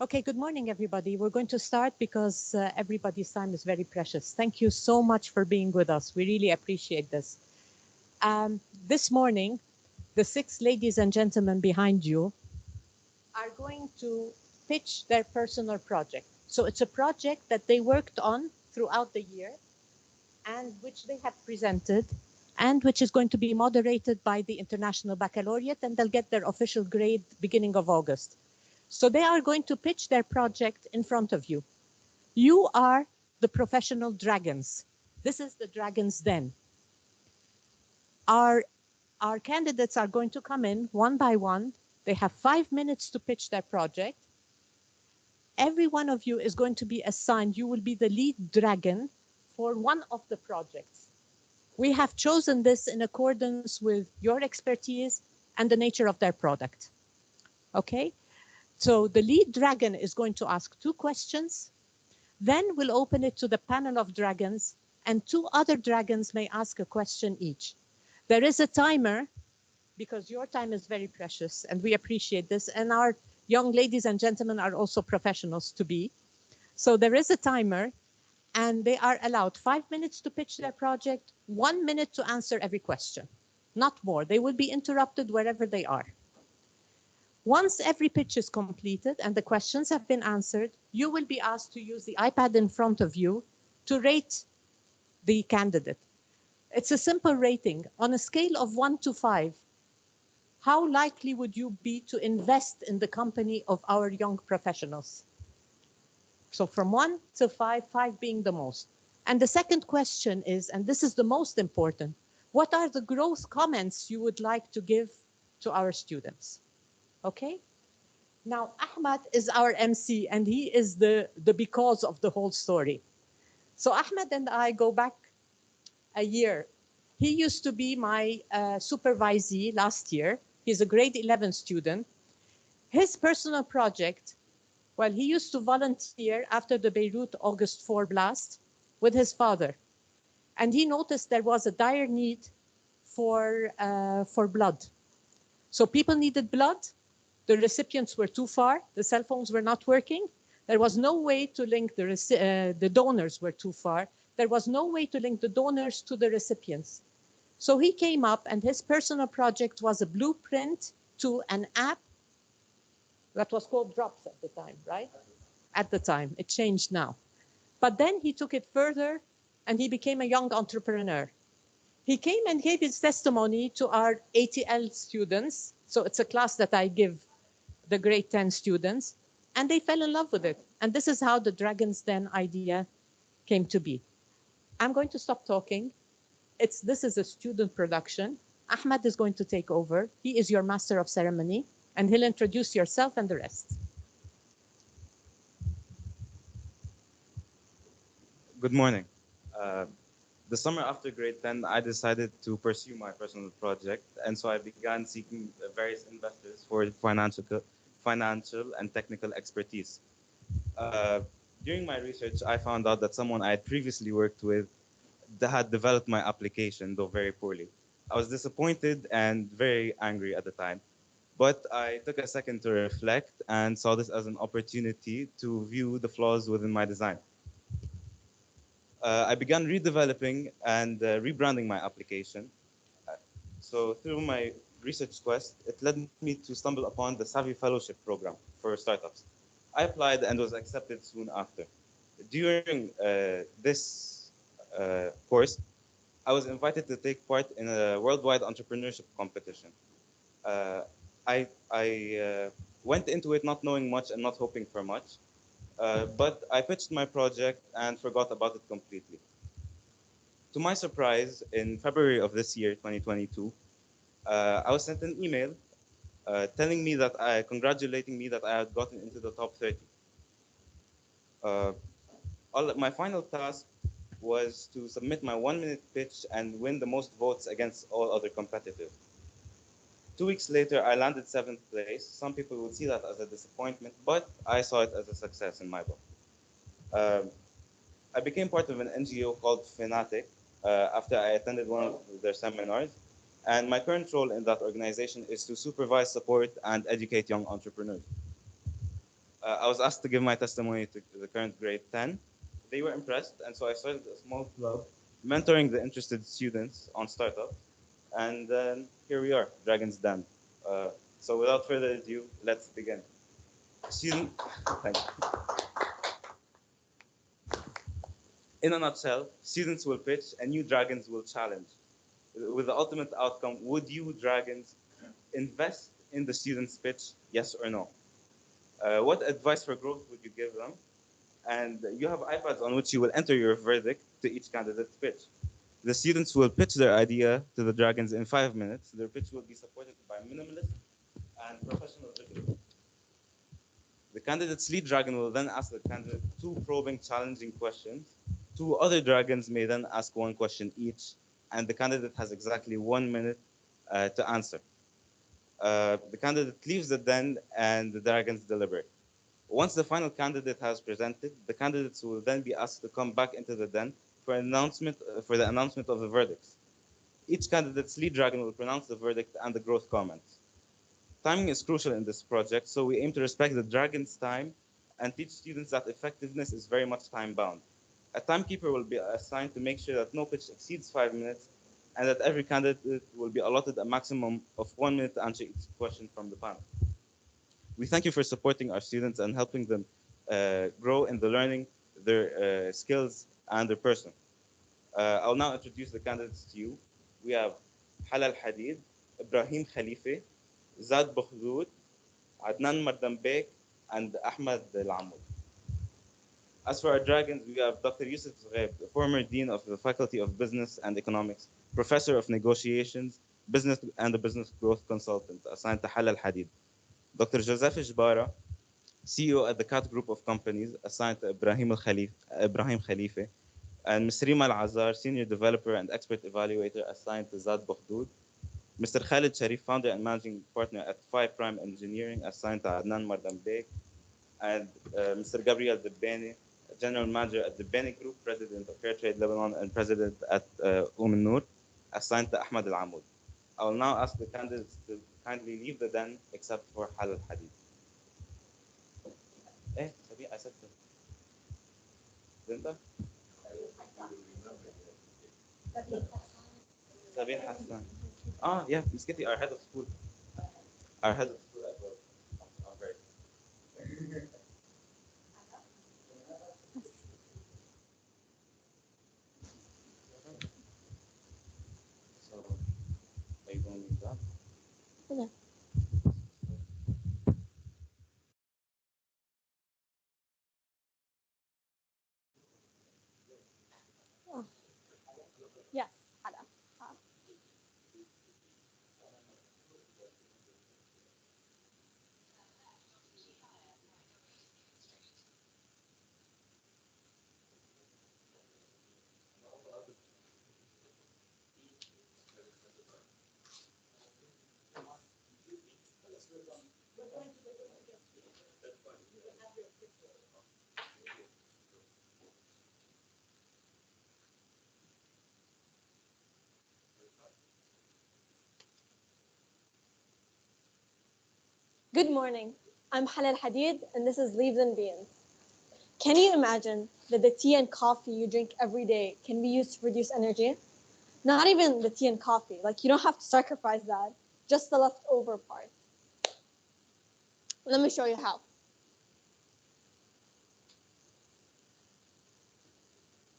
Okay, good morning, everybody. We're going to start because everybody's time is very precious. Thank you so much for being with us. We really appreciate this. This morning, the six ladies and gentlemen behind you are going to pitch their personal project. So it's a project that they worked on throughout the year and which they have presented and which is going to be moderated by the International Baccalaureate, and they'll get their official grade beginning of August. So they are going to pitch their project in front of you. You are the professional dragons. This is the dragon's den. Our, our candidates are going to come in one by one. They have 5 minutes to pitch their project. Every one of you is going to be assigned, you will be the lead dragon for one of the projects. We have chosen this in accordance with your expertise and the nature of their product. Okay? So the lead dragon is going to ask 2 questions. Then we'll open it to the panel of dragons, and 2 other dragons may ask a question each. There is a timer because your time is very precious, and we appreciate this. And our young ladies and gentlemen are also professionals to be. So there is a timer, and they are allowed 5 minutes to pitch their project, 1 minute to answer every question, not more. They will be interrupted wherever they are. Once every pitch is completed and the questions have been answered, you will be asked to use the iPad in front of you to rate the candidate. It's a simple rating. On a scale of 1 to 5, how likely would you be to invest in the company of our young professionals? So from 1 to 5, 5 being the most. And the second question is, and this is the most important, what are the growth comments you would like to give to our students? Okay? Now, Ahmad is our MC, and he is the because of the whole story. So Ahmad and I go back a year. He used to be my supervisee last year. He's a grade 11 student. His personal project, well, he used to volunteer after the Beirut August 4 blast with his father. And he noticed there was a dire need for blood. So people needed blood. The recipients were too far. The cell phones were not working. There was no way to link the donors were too far. There was no way to link the donors to the recipients. So he came up, and his personal project was a blueprint to an app that was called Drops at the time, right? At the time. It changed now. But then he took it further, and he became a young entrepreneur. He came and gave his testimony to our ATL students. So it's a class that I give the grade 10 students, and they fell in love with it. And this is how the Dragon's Den idea came to be. I'm going to stop talking. This is a student production. Ahmad is going to take over. He is your master of ceremony, and he'll introduce yourself and the rest. Good morning. Uh, the summer after grade 10, I decided to pursue my personal project, and so I began seeking various investors for financial and technical expertise. Uh, During my research, I found out that someone I had previously worked with had developed my application, though very poorly. I was disappointed and very angry at the time, but I took a second to reflect and saw this as an opportunity to view the flaws within my design. I began redeveloping and rebranding my application. Uh, So through my research quest, it led me to stumble upon the Savvy Fellowship program for startups. I applied and was accepted soon after. During this course, I was invited to take part in a worldwide entrepreneurship competition. Uh, I went into it not knowing much and not hoping for much, but I pitched my project and forgot about it completely. To my surprise, in February of this year, 2022, I was sent an email telling me congratulating me that I had gotten into the top 30. Uh, my final task was to submit my 1 minute pitch and win the most votes against all other competitors. 2 weeks later, I landed seventh place. Some people would see that as a disappointment, but I saw it as a success in my book. Um, I became part of an NGO called Fanatic after I attended one of their seminars. And my current role in that organization is to supervise, support, and educate young entrepreneurs. I was asked to give my testimony to the current grade 10. They were impressed, and so I started a small club mentoring the interested students on startups. And then here we are, Dragon's Den. So without further ado, let's begin. Student, thank you. In a nutshell, students will pitch and you dragons will challenge. With the ultimate outcome, would you dragons invest in the student's pitch, yes or no? What advice for growth would you give them? And you have iPads on which you will enter your verdict to each candidate's pitch. The students will pitch their idea to the dragons in 5 minutes. Their pitch will be supported by minimalist and professional visuals. The candidate's lead dragon will then ask the candidate two probing, challenging questions. Two other dragons may then ask one question each, and the candidate has exactly 1 minute to answer. The candidate leaves the den, and the dragons deliberate. Once the final candidate has presented, the candidates will then be asked to come back into the den for the announcement of the verdicts. Each candidate's lead dragon will pronounce the verdict and the growth comments. Timing is crucial in this project, so we aim to respect the dragon's time and teach students that effectiveness is very much time-bound. A timekeeper will be assigned to make sure that no pitch exceeds 5 minutes and that every candidate will be allotted a maximum of 1 minute to answer each question from the panel. We thank you for supporting our students and helping them grow in the learning, their skills, and their person. I'll now introduce the candidates to you. We have Halal Hadid, Ibrahim Khalife, Zad Bokhdud, Adnan Mardambek, and Ahmad Al-Amoud. As for our dragons, we have Dr. Yusuf Zughaib, the former Dean of the Faculty of Business and Economics, Professor of Negotiations, Business and a Business Growth Consultant, assigned to Halal Hadid. Dr. Joseph Jbara, CEO at the CAT Group of Companies, assigned to Ibrahim Khalife, and Ms. Rima Al-Azhar, Senior Developer and Expert Evaluator, assigned to Zad Bokhdud. Mr. Khalid Sharif, Founder and Managing Partner at Phi Prime Engineering, assigned to Adnan Mardambek. And Mr. Gabriel Debeni, General Manager at the Beni Group, President of Fairtrade Lebanon, and President at Noor, assigned to Ahmad Al-Amoud. I will now ask the candidates to kindly leave the den except for Halal Hadid. Sabi, I said so. Didn't I? Sabine Hassan. Yeah, Miss Kitty, our head of school. Our head of school as well. Very. So, are you going to leave that? Yeah. Oh. Yes, Hala. Good morning. I'm Halal Hadid, and this is Leaves and Beans. Can you imagine that the tea and coffee you drink every day can be used to produce energy? Not even the tea and coffee. Like, you don't have to sacrifice that, just the leftover part. Let me show you how.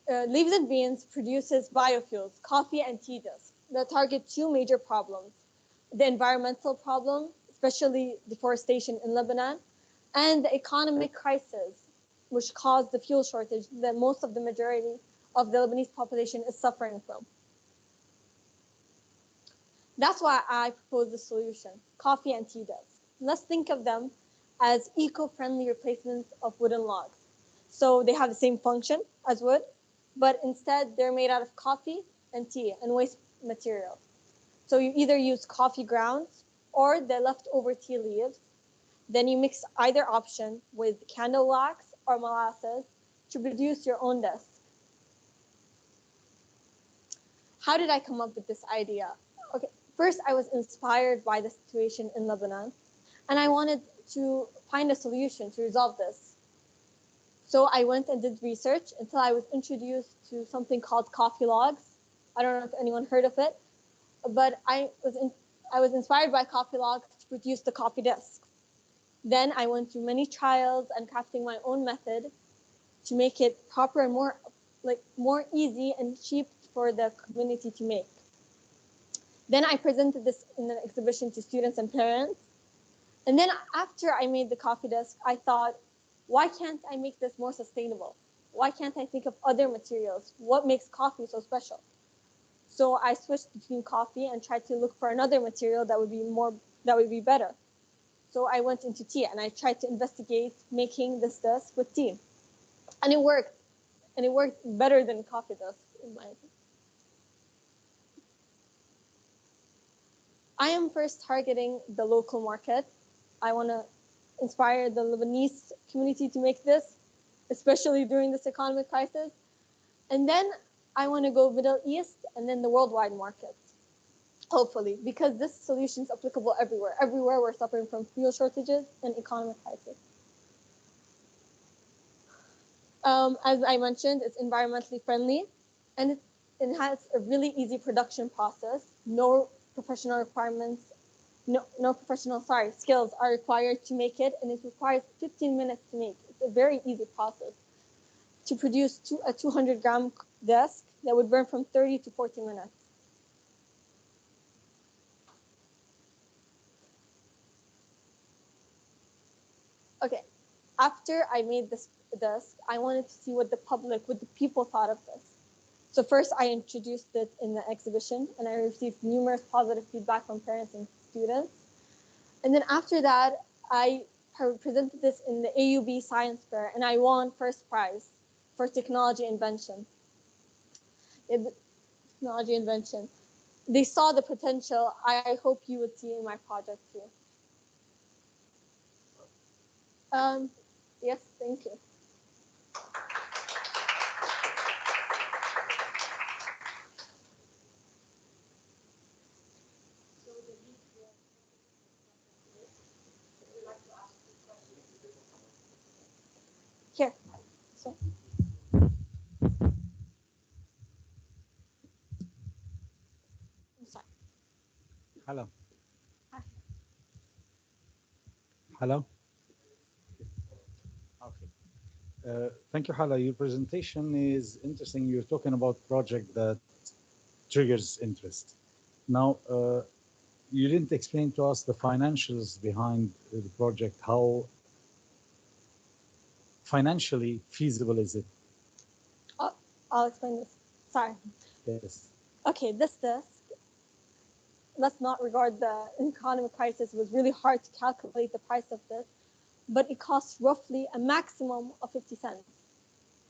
Leaves and Beans produces biofuels, coffee and tea dust, that target two major problems: the environmental problem, especially deforestation in Lebanon, and the economic crisis, which caused the fuel shortage that most of the majority of the Lebanese population is suffering from. That's why I propose the solution: coffee and tea dust. Let's think of them as eco-friendly replacements of wooden logs. So they have the same function as wood, but instead they're made out of coffee and tea and waste material. So you either use coffee grounds or the leftover tea leaves. Then you mix either option with candle wax or molasses to produce your own dust. How did I come up with this idea? Okay, first I was inspired by the situation in Lebanon. And I wanted to find a solution to resolve this. So I went and did research until I was introduced to something called coffee logs. I don't know if anyone heard of it, but I was inspired by coffee logs to produce the coffee disc. Then I went through many trials and crafting my own method to make it proper and more easy and cheap for the community to make. Then I presented this in an exhibition to students and parents. And then after I made the coffee desk, I thought, why can't I make this more sustainable? Why can't I think of other materials? What makes coffee so special? So I switched between coffee and tried to look for another material that would be better. So I went into tea and I tried to investigate making this desk with tea. And it worked. And it worked better than coffee desk, in my opinion. I am first targeting the local market. I want to inspire the Lebanese community to make this, especially during this economic crisis. And then I want to go Middle East and then the worldwide market, hopefully, because this solution is applicable everywhere. Everywhere we're suffering from fuel shortages and economic crisis. As I mentioned, it's environmentally friendly, and it has a really easy production process. No professional requirements, no professional skills are required to make it, and it requires 15 minutes to make. It's a very easy process to produce a 200-gram desk that would burn from 30 to 40 minutes. Okay, after I made this desk, I wanted to see what the people thought of this. So first I introduced it in the exhibition and I received numerous positive feedback from parents and students. And then after that, I presented this in the AUB Science Fair and I won first prize for technology invention. Technology invention. They saw the potential. I hope you would see in my project too. Yes, thank you. Here. So. I'm sorry. Hello. Hi. Hello. Okay. Thank you, Hala. Your presentation is interesting. You're talking about project that triggers interest. Now, you didn't explain to us the financials behind the project. How financially feasible is it? I'll explain this. Sorry. Yes. Okay, this desk, let's not regard the economic crisis. It was really hard to calculate the price of this, but it costs roughly a maximum of 50 cents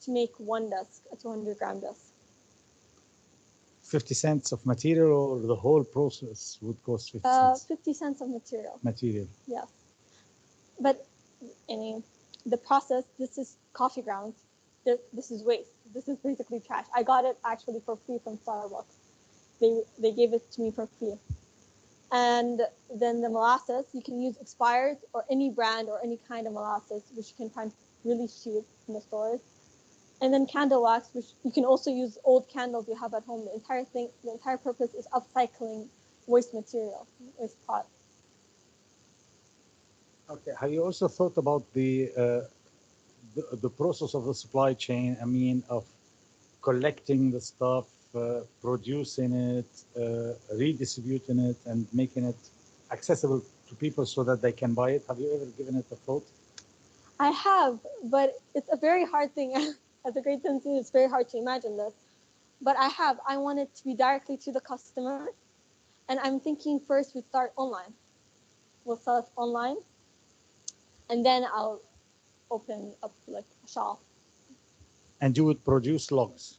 to make one desk, a 200-gram desk. 50 cents of material, or the whole process would cost 50 cents? 50 cents of material. Material. Yes. But I mean, the process, this is coffee grounds. This is waste. This is basically trash. I got it actually for free from Starbucks. They gave it to me for free. And then the molasses, you can use expired or any brand or any kind of molasses, which you can find really cheap in the stores. And then candle wax, which you can also use old candles you have at home. The entire purpose is upcycling waste material, waste pot. Okay. Have you also thought about the process of the supply chain? I mean, of collecting the stuff, producing it, redistributing it, and making it accessible to people so that they can buy it. Have you ever given it a thought? I have, but it's a very hard thing. As a grade 10 student, it's very hard to imagine this. But I want it to be directly to the customer. And I'm thinking first we start online. We'll sell it online. And then I'll open up like a shop. And you would produce logs?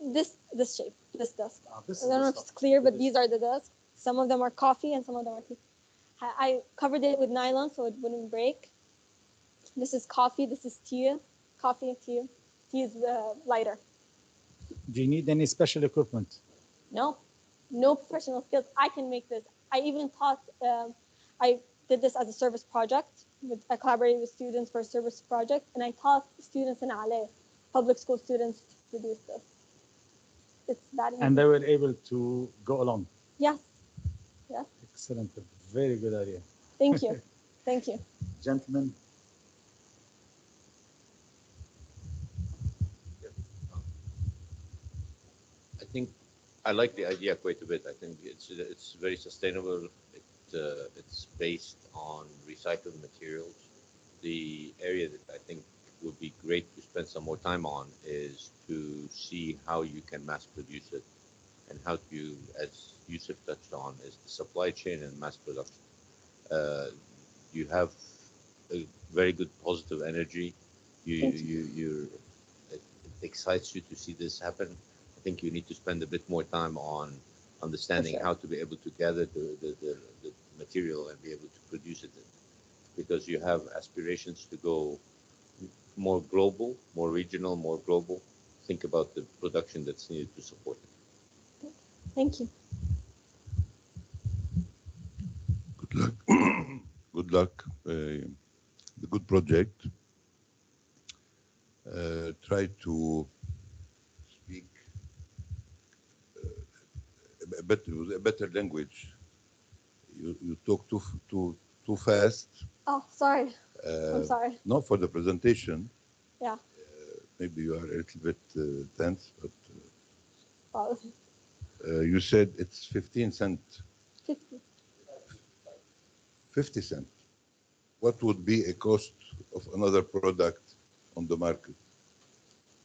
This shape, this desk. This I don't know if it's clear, but these are the desks. Some of them are coffee and some of them are tea. I covered it with nylon so it wouldn't break. This is coffee. This is tea. Coffee and tea. Tea is lighter. Do you need any special equipment? No professional skills. I can make this. I even taught, I did this as a service project. I collaborated with students for a service project, and I taught students in Ale, public school students, to produce this. It's that easy. And they were able to go along. Yes. Excellent. A very good idea. Thank you. Thank you. Gentlemen, I think I like the idea quite a bit. I think it's very sustainable. It's based on recycled materials. The area that I think would be great to spend some more time on is to see how you can mass produce it, and how to, as Yusuf touched on, is the supply chain and mass production. You have a very good positive energy. It excites you to see this happen. I think you need to spend a bit more time on understanding how to be able to gather the material and be able to produce it, because you have aspirations to go more global, more regional, more global. Think about the production that's needed to support it. Thank you. Good luck. Good luck. The good project. Try to speak a better language. You talk too fast. Oh, sorry. I'm sorry. Not for the presentation. Yeah. Maybe you are a little bit tense, but Well, you said it's 15 cent, 50. 50 cent. What would be a cost of another product on the market?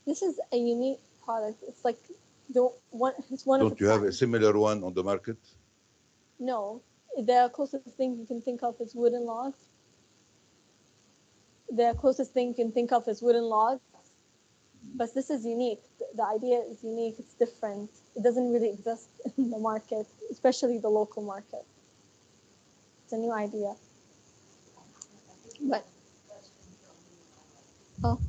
This is a unique product. It's like the one. It's one of. Don't you have a similar one on the market? No, the closest thing you can think of is wooden logs. The closest thing you can think of is wooden logs. But this is unique. The idea is unique. It's different. It doesn't really exist in the market, especially the local market. It's a new idea. But oh.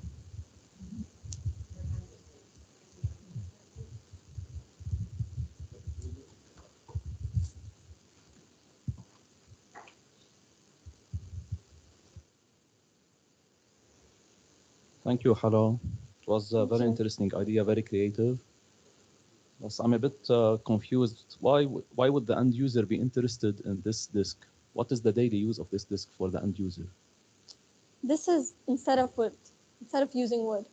Thank you, Hala. It was a Thank very you. interesting idea, very creative. Yes, I'm a bit confused. Why would the end user be interested in this disk? What is the daily use of this disk for the end user? This is instead of wood, instead of using wood.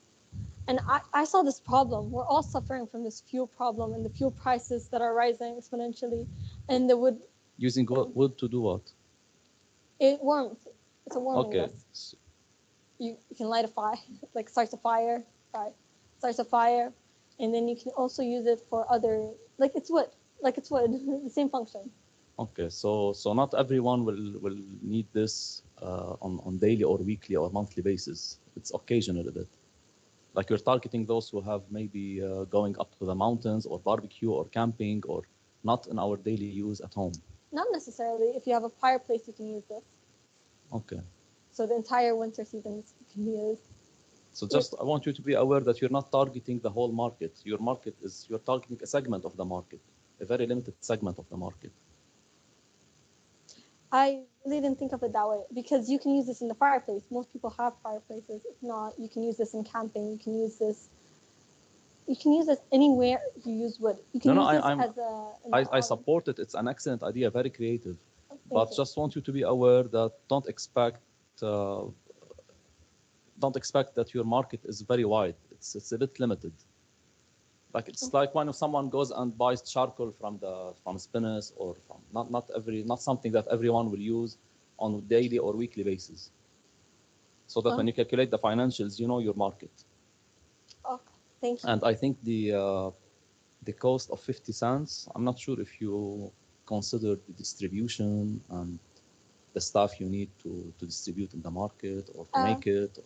And I saw this problem. We're all suffering from this fuel problem and the fuel prices that are rising exponentially. And the wood, Using wood to do what? it warms. It's a warming Okay. disk. You can light a fire, like starts a fire, starts a fire. And then you can also use it for other, like it's wood, the same function. Okay, so not everyone will need this on daily or weekly or monthly basis. It's occasional a bit. Like you're targeting those who have maybe going up to the mountains or barbecue or camping, or not in our daily use at home. Not necessarily. If you have a fireplace, you can use this. Okay. So the entire winter season can be used. So just I want you to be aware that you're not targeting the whole market. You're targeting a segment of the market, a very limited segment of the market. I really didn't think of it that way, because you can use this in the fireplace. Most people have fireplaces. If not, you can use this in camping. You can use this anywhere you use wood. You can use this as a. I support it. It's an excellent idea, very creative. Thank But you. just want you to be aware that don't expect that your market is very wide. It's a bit limited. Like it's like when someone goes and buys charcoal from spinners, or from not something that everyone will use on a daily or weekly basis. So that when you calculate the financials, you know your market. Okay, thank you. And I think the cost of 50 cents, I'm not sure if you consider the distribution and the stuff you need to distribute in the market, or to make it,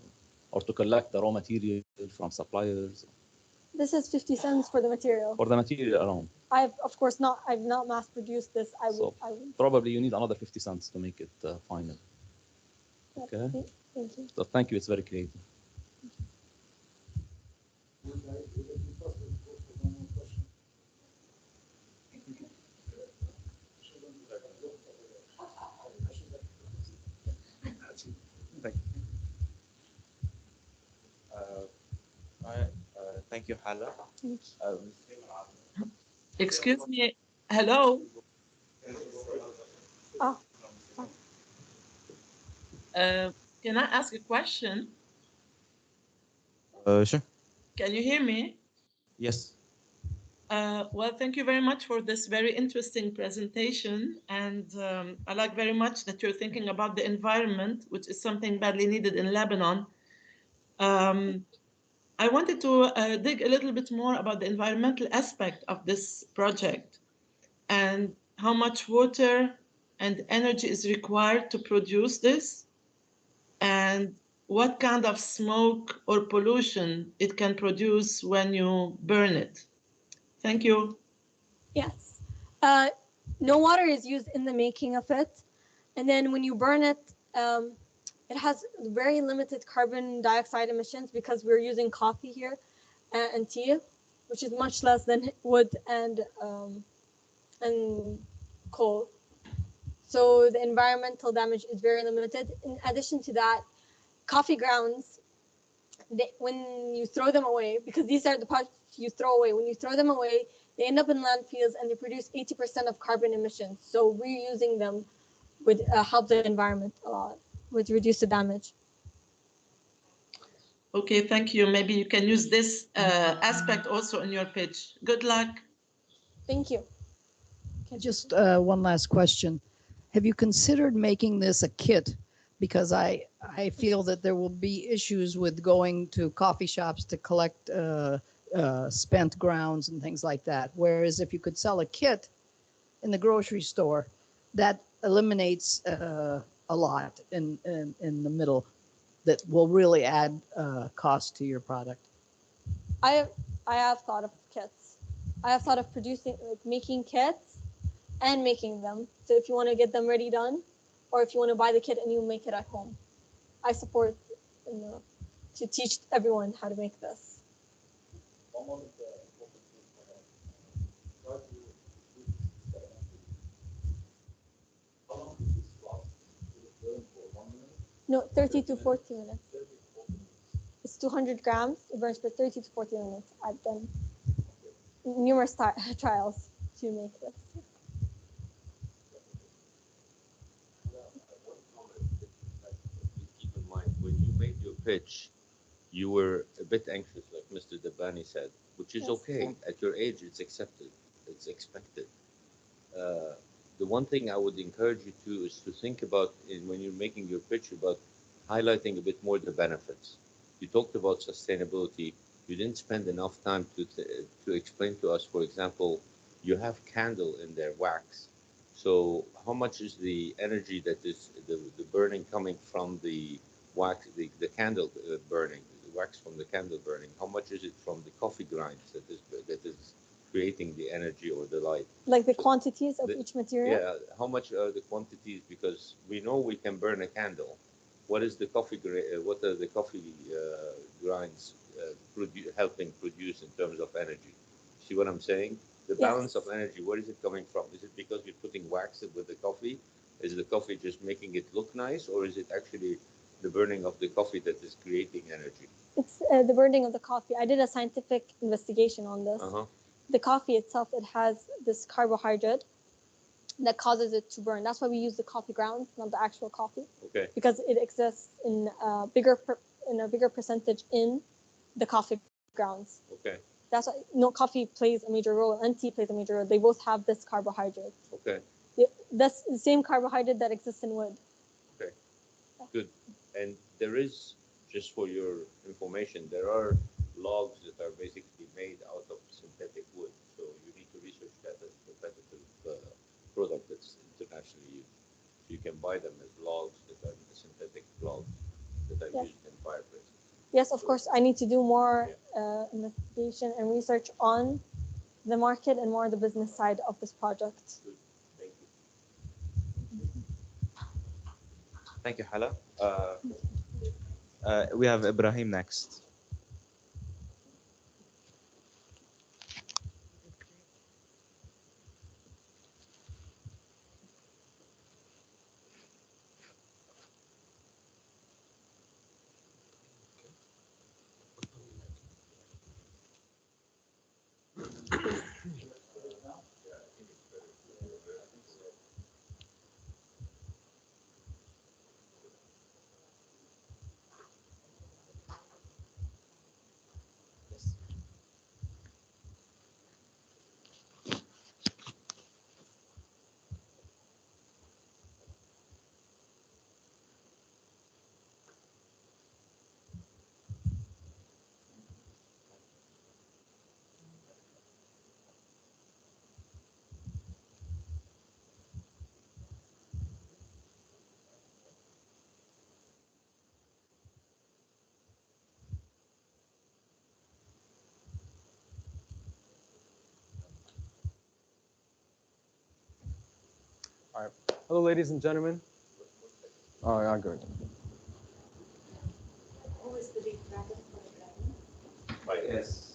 or to collect the raw material from suppliers. This is 50 cents for the material. For the material alone. I've not mass produced this. I would. Probably you need another 50 cents to make it final. Okay. Thank you. So thank you. It's very creative. Thank you. All right. Thank you, Hala. Excuse me. Hello. Oh, Can I ask a question? Sure. Can you hear me? Yes. Well, thank you very much for this very interesting presentation. And I like very much that you're thinking about the environment, which is something badly needed in Lebanon. I wanted to dig a little bit more about the environmental aspect of this project and how much water and energy is required to produce this, and what kind of smoke or pollution it can produce when you burn it. Thank you. yes. No water is used in the making of it. And then when you burn it, it has very limited carbon dioxide emissions because we're using coffee here and tea, which is much less than wood and coal. So the environmental damage is very limited. In addition to that, coffee grounds, when you throw them away, because these are the parts you throw away, when you throw them away, they end up in landfills and they produce 80% of carbon emissions. So reusing them would help the environment a lot, would reduce the damage. Okay, thank you. Maybe you can use this aspect also in your pitch. Good luck. Thank you. Just one last question. Have you considered making this a kit? Because I feel that there will be issues with going to coffee shops to collect spent grounds and things like that. Whereas if you could sell a kit in the grocery store, that eliminates a lot in the middle that will really add cost to your product. I have thought of kits. I have thought of producing, like making kits and making them. So if you want to get them ready done, or if you want to buy the kit and you make it at home, I support to teach everyone how to make this. No, 30 to 40 minutes. It's 200 grams. It burns for 30 to 40 minutes. I've done numerous trials to make this. Keep in mind, when you made your pitch, you were a bit anxious, like Mr. Dabani said, which is Yes. okay. At your age, it's accepted, it's expected. The one thing I would encourage you to is to think about when you're making your pitch about highlighting a bit more the benefits. You talked about sustainability. You didn't spend enough time to explain to us, for example, you have candle in there, wax. So how much is the energy that is the burning coming from the wax, the candle burning, the wax from the candle burning? How much is it from the coffee grinds that is creating the energy or the light? Like the quantities of each material? Yeah, how much are the quantities? Because we know we can burn a candle. What is the coffee? What are the coffee grinds helping produce in terms of energy? See what I'm saying? The balance of energy. Where is it coming from? Is it because you're putting wax with the coffee? Is the coffee just making it look nice, or is it actually the burning of the coffee that is creating energy? It's the burning of the coffee. I did a scientific investigation on this. The coffee itself, it has this carbohydrate that causes it to burn. That's why we use the coffee grounds, not the actual coffee. Okay. Because it exists in a bigger percentage in the coffee grounds. Okay. That's why coffee plays a major role and tea plays a major role. They both have this carbohydrate. Okay. That's the same carbohydrate that exists in wood. Okay. Good. And there is, just for your information, there are logs that are basically made out of synthetic wood. So you need to research that as a competitive product that's internationally used. So you can buy them as logs that are synthetic logs that are used in fireplaces. Yes, of course. I need to do more investigation and research on the market and more the business side of this project. Good. Thank you. Thank you, Hala. We have Ibrahim next. All right. Hello, ladies and gentlemen. Oh, yeah, good. Who is the lead dragon for the dragon? I guess.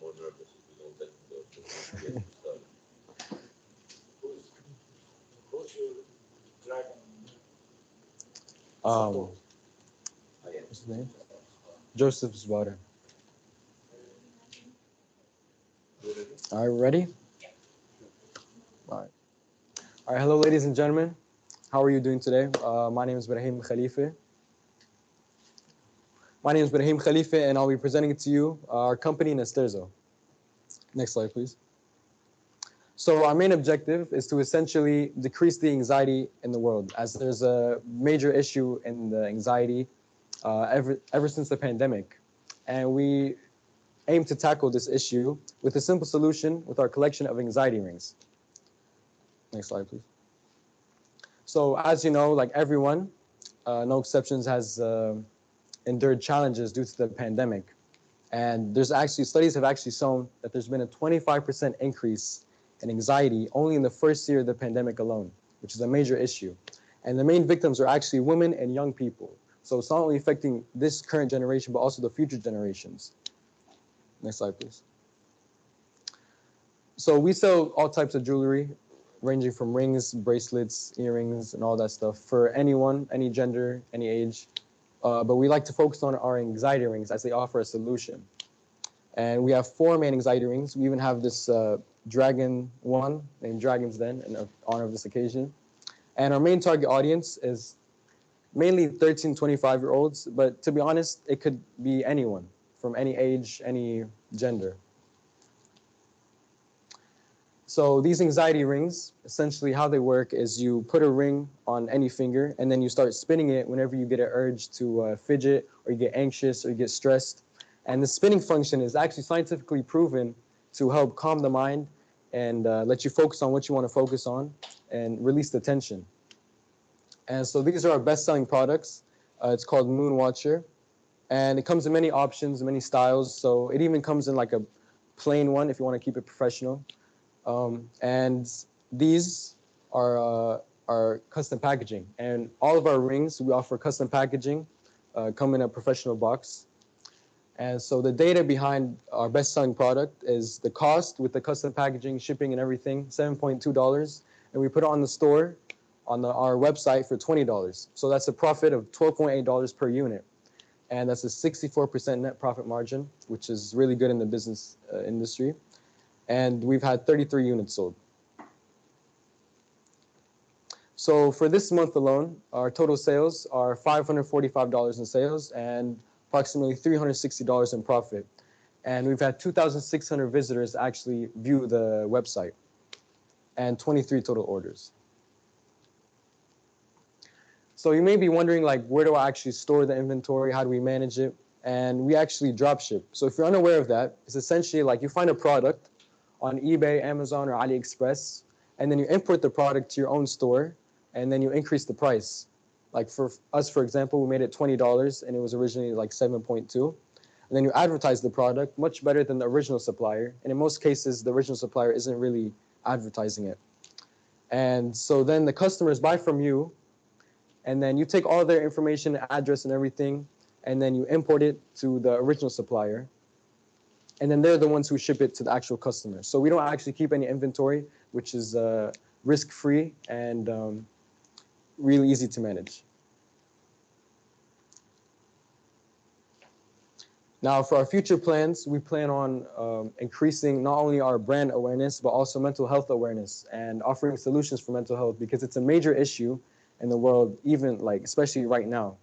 More nervous if we don't get started. Who's your dragon? What's his name? Joseph Zwater. All right, ready? All right. All right, hello, ladies and gentlemen. How are you doing today? My name is Brahim Khalifa. And I'll be presenting to you our company, Nesterzo. Next slide, please. So our main objective is to essentially decrease the anxiety in the world, as there's a major issue in the anxiety ever since the pandemic. And we aim to tackle this issue with a simple solution with our collection of anxiety rings. Next slide, please. So as you know, like everyone, no exceptions, has endured challenges due to the pandemic. And studies have actually shown that there's been a 25% increase in anxiety only in the first year of the pandemic alone, which is a major issue. And the main victims are actually women and young people. So it's not only affecting this current generation, but also the future generations. Next slide, please. So we sell all types of jewelry, ranging from rings, bracelets, earrings, and all that stuff for anyone, any gender, any age. But we like to focus on our anxiety rings as they offer a solution. And we have 4 main anxiety rings. We even have this Dragon one named Dragon's Den in honor of this occasion. And our main target audience is mainly 13, 25-year-olds, but to be honest, it could be anyone from any age, any gender. So these anxiety rings, essentially how they work is you put a ring on any finger and then you start spinning it whenever you get an urge to fidget or you get anxious or you get stressed. And the spinning function is actually scientifically proven to help calm the mind and let you focus on what you want to focus on and release the tension. And so these are our best-selling products. It's called Moon Watcher. And it comes in many options, many styles. So it even comes in like a plain one if you want to keep it professional. And these are custom packaging. And all of our rings, we offer custom packaging, come in a professional box. And so the data behind our best-selling product is the cost with the custom packaging, shipping, and everything, $7.2. And we put it on the store on our website for $20. So that's a profit of $12.8 per unit. and that's a 64% net profit margin, which is really good in the business industry. And we've had 33 units sold. So for this month alone, our total sales are $545 in sales and approximately $360 in profit. And we've had 2,600 visitors actually view the website and 23 total orders. So you may be wondering, like, where do I actually store the inventory? How do we manage it? And we actually drop ship. So if you're unaware of that, it's essentially like you find a product on eBay, Amazon, or AliExpress, and then you import the product to your own store, and then you increase the price. Like for us, for example, we made it $20, and it was originally like 7.2. And then you advertise the product much better than the original supplier. And in most cases, the original supplier isn't really advertising it. And so then the customers buy from you, and then you take all their information, address and everything, and then you import it to the original supplier. And then they're the ones who ship it to the actual customer. So we don't actually keep any inventory, which is risk-free and really easy to manage. Now, for our future plans, we plan on increasing not only our brand awareness, but also mental health awareness and offering solutions for mental health, because it's a major issue in the world, even like, especially right now,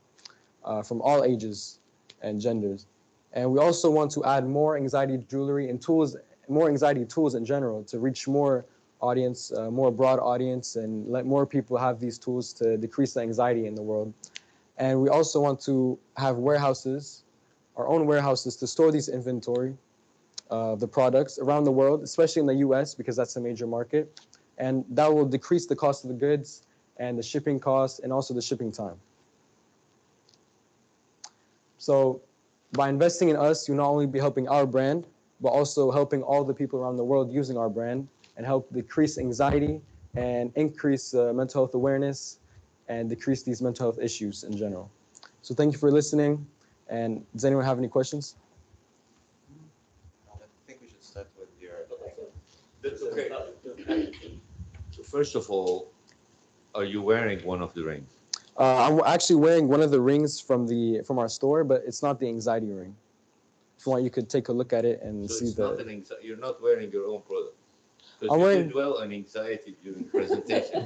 from all ages and genders. And we also want to add more anxiety jewelry and tools, more anxiety tools in general, to reach more audience, more broad audience, and let more people have these tools to decrease the anxiety in the world. And we also want to have warehouses, our own warehouses, to store these inventory, the products around the world, especially in the US, because that's a major market. And that will decrease the cost of the goods and the shipping costs and also the shipping time. So by investing in us, you'll not only be helping our brand, but also helping all the people around the world using our brand, and help decrease anxiety and increase mental health awareness and decrease these mental health issues in general. So thank you for listening. And does anyone have any questions? I think we should start with your. That's okay. So first of all, are you wearing one of the rings? I'm actually wearing one of the rings from our store, but it's not the anxiety ring. If you want, you could take a look at it and So see it's the. not an anxiety. You're not wearing your own product. Because I'm you wearing- did well on anxiety during presentation.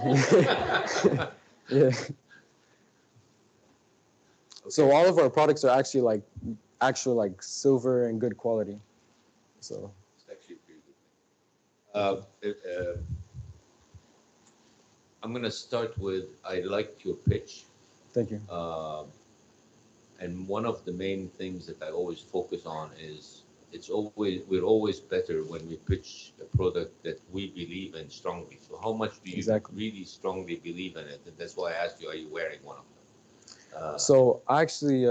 Yeah. So all of our products are actually like actual like silver and good quality. So. It's actually a pretty good thing. I'm going to start with, I liked your pitch. Thank you. And one of the main things that I always focus on is we're always better when we pitch a product that we believe in strongly. So how much do you Exactly. really strongly believe in it? And that's why I asked you, are you wearing one of them? So I actually,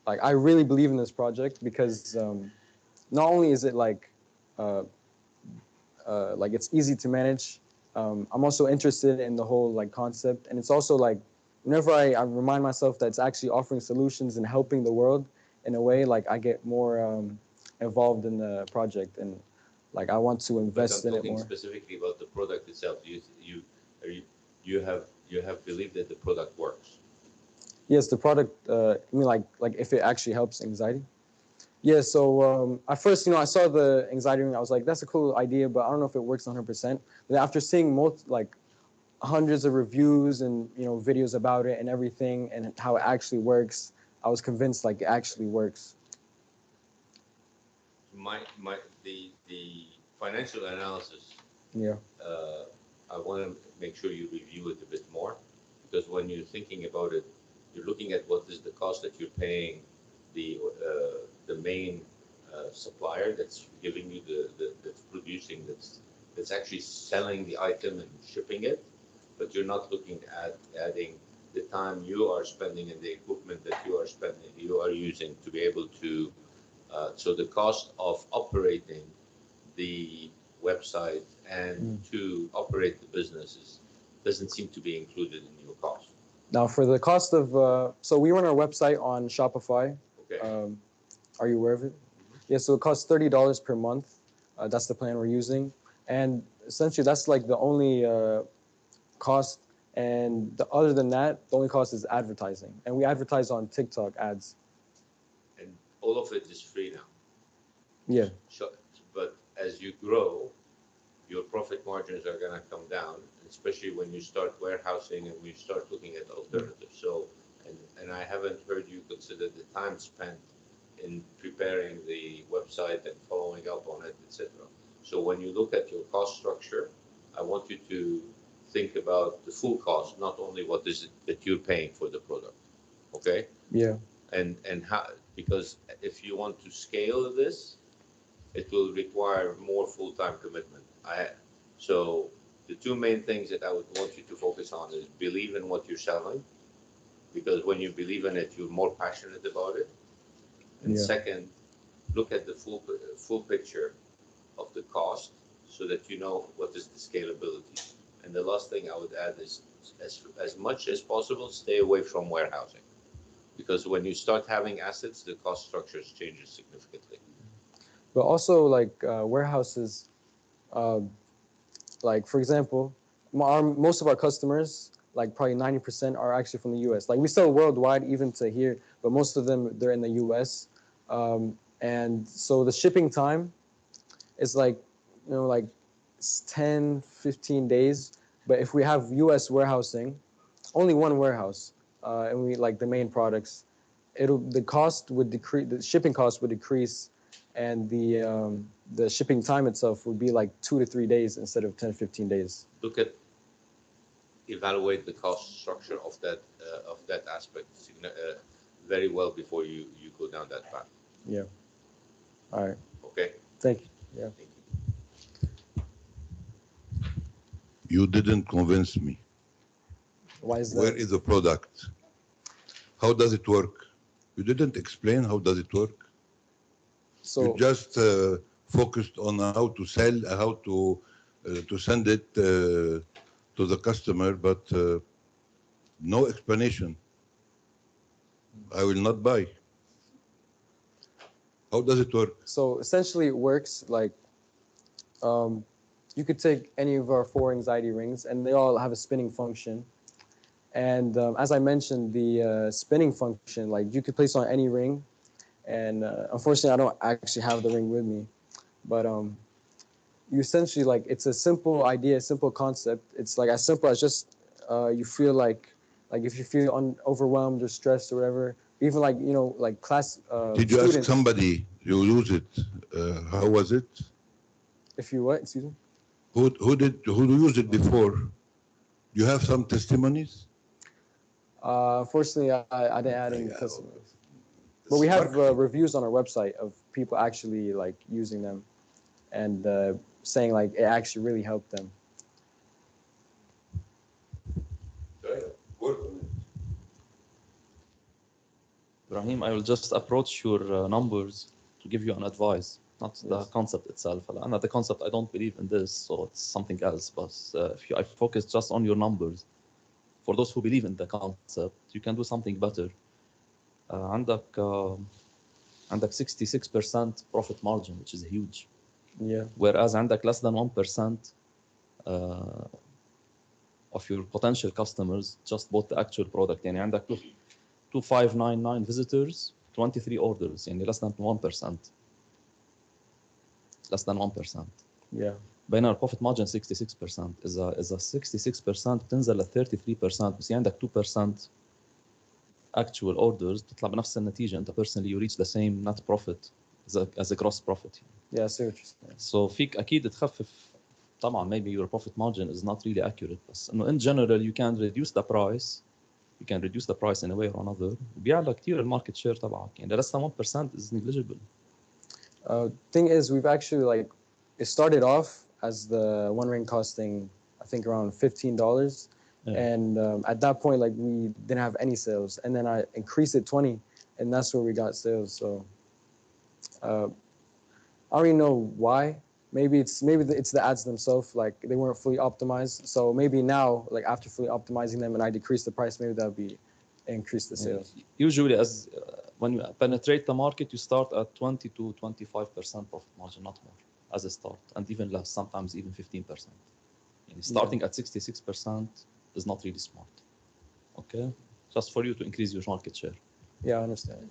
like, I really believe in this project because not only is it like it's easy to manage, I'm also interested in the whole like concept, and it's also like whenever I remind myself that it's actually offering solutions and helping the world in a way, like I get more involved in the project, and like I want to But invest I'm in it talking more. specifically about the product itself. You have believed that the product works. Yes, the product. I mean, like if it actually helps anxiety. Yeah. So at first, I saw the anxiety ring. I was like, that's a cool idea, but I don't know if it works 100%. But after seeing hundreds of reviews and videos about it and everything and how it actually works, I was convinced like it actually works. The financial analysis. Yeah. I want to make sure you review it a bit more, because when you're thinking about it, you're looking at what is the cost that you're paying the main supplier that's giving you that's producing, that's actually selling the item and shipping it, but you're not looking at adding the time you are spending and the equipment that you are using to be able to. So the cost of operating the website and to operate the businesses doesn't seem to be included in your cost. Now for the cost of, so we run our website on Shopify. Okay. Are you aware of it? Yeah, so it costs $30 per month. That's the plan we're using. And essentially that's like the only cost. And other than that, the only cost is advertising. And we advertise on TikTok ads. all of it is free now. Yeah. So, but as you grow, your profit margins are going to come down, especially when you start warehousing and we start looking at alternatives. So, and I haven't heard you consider the time spent in preparing the website and following up on it, etc. So when you look at your cost structure, I want you to think about the full cost, not only what is it that you're paying for the product. Okay? Yeah. And how, because if you want to scale this, it will require more full-time commitment. So the two main things that I would want you to focus on is believe in what you're selling, because when you believe in it, you're more passionate about it. And Yeah. second, look at the full picture of the cost so that you know what is the scalability. And the last thing I would add is, as much as possible, stay away from warehousing, because when you start having assets, the cost structures changes significantly. But also like warehouses, like for example, most of our customers, like probably 90% are actually from the US. Like we sell worldwide, even to here, but most of them, they're in the US. And so the shipping time is like, you know, like 10, 15 days. But if we have US warehousing, only one warehouse, and we like the main products, the cost would decrease, the shipping cost would decrease, and the shipping time itself would be like 2 to 3 days instead of 10, 15 days. Evaluate the cost structure of that aspect very well before you go down that path. Yeah. All right. Okay. Thank you. Yeah. Thank you. You didn't convince me. Why is that? Where is the product? How does it work? You didn't explain how does it work. So You just focused on how to sell, how to send it to the customer, but no explanation. I will not buy. How does it work? So essentially, it works like you could take any of our 4 anxiety rings, and they all have a spinning function. And as I mentioned, the spinning function, like you could place on any ring. And unfortunately, I don't actually have the ring with me, but you essentially like it's a simple idea, simple concept. It's like as simple as just you feel like if you feel overwhelmed or stressed or whatever, even like like class. Did you ask students, somebody you use it? How was it? If you what? Excuse me. Who used it before? You have some testimonies? Unfortunately, I didn't add any testimonies. But we have reviews on our website of people actually like using them and saying like it actually really helped them. Ibrahim, I will just approach your numbers to give you an advice, not the concept itself. And the concept, I don't believe in this, so it's something else. But I focus just on your numbers. For those who believe in the concept, you can do something better. عندك 66% profit margin, which is huge. Yeah. Whereas عندك less than 1% of your potential customers just bought the actual product. يعني عندك 2599 visitors, 23 orders, يعني less than 1%. Less than 1%. Yeah. بينما profit margin 66%. إذا 66% بتنزل ل 33%، بس عندك 2% actual orders تطلع بنفس النتيجة. أنت personally you reach the same net profit as a gross profit. Yeah, I see what you're saying. So فيك أكيد تخفف. طبعا maybe your profit margin is not really accurate، بس إنه in general you can reduce the price. You can reduce the price in a way or another. بيعلى كتير الماركت شير تبعك. يعني less than 1% is negligible. Thing is, we've actually like it started off as the one ring costing I think around $15. Yeah. And at that point, like we didn't have any sales, and then I increased it 20, and that's where we got sales. So I don't even know why. Maybe it's the ads themselves, like they weren't fully optimized. So maybe now, like after fully optimizing them, and I decrease the price, maybe that'll be increase the sales. Usually, as when you penetrate the market, you start at 20 to 25% profit margin, not more, as a start, and even less, sometimes even 15%. And starting at 66% is not really smart. Okay, just for you to increase your market share. Yeah, I understand.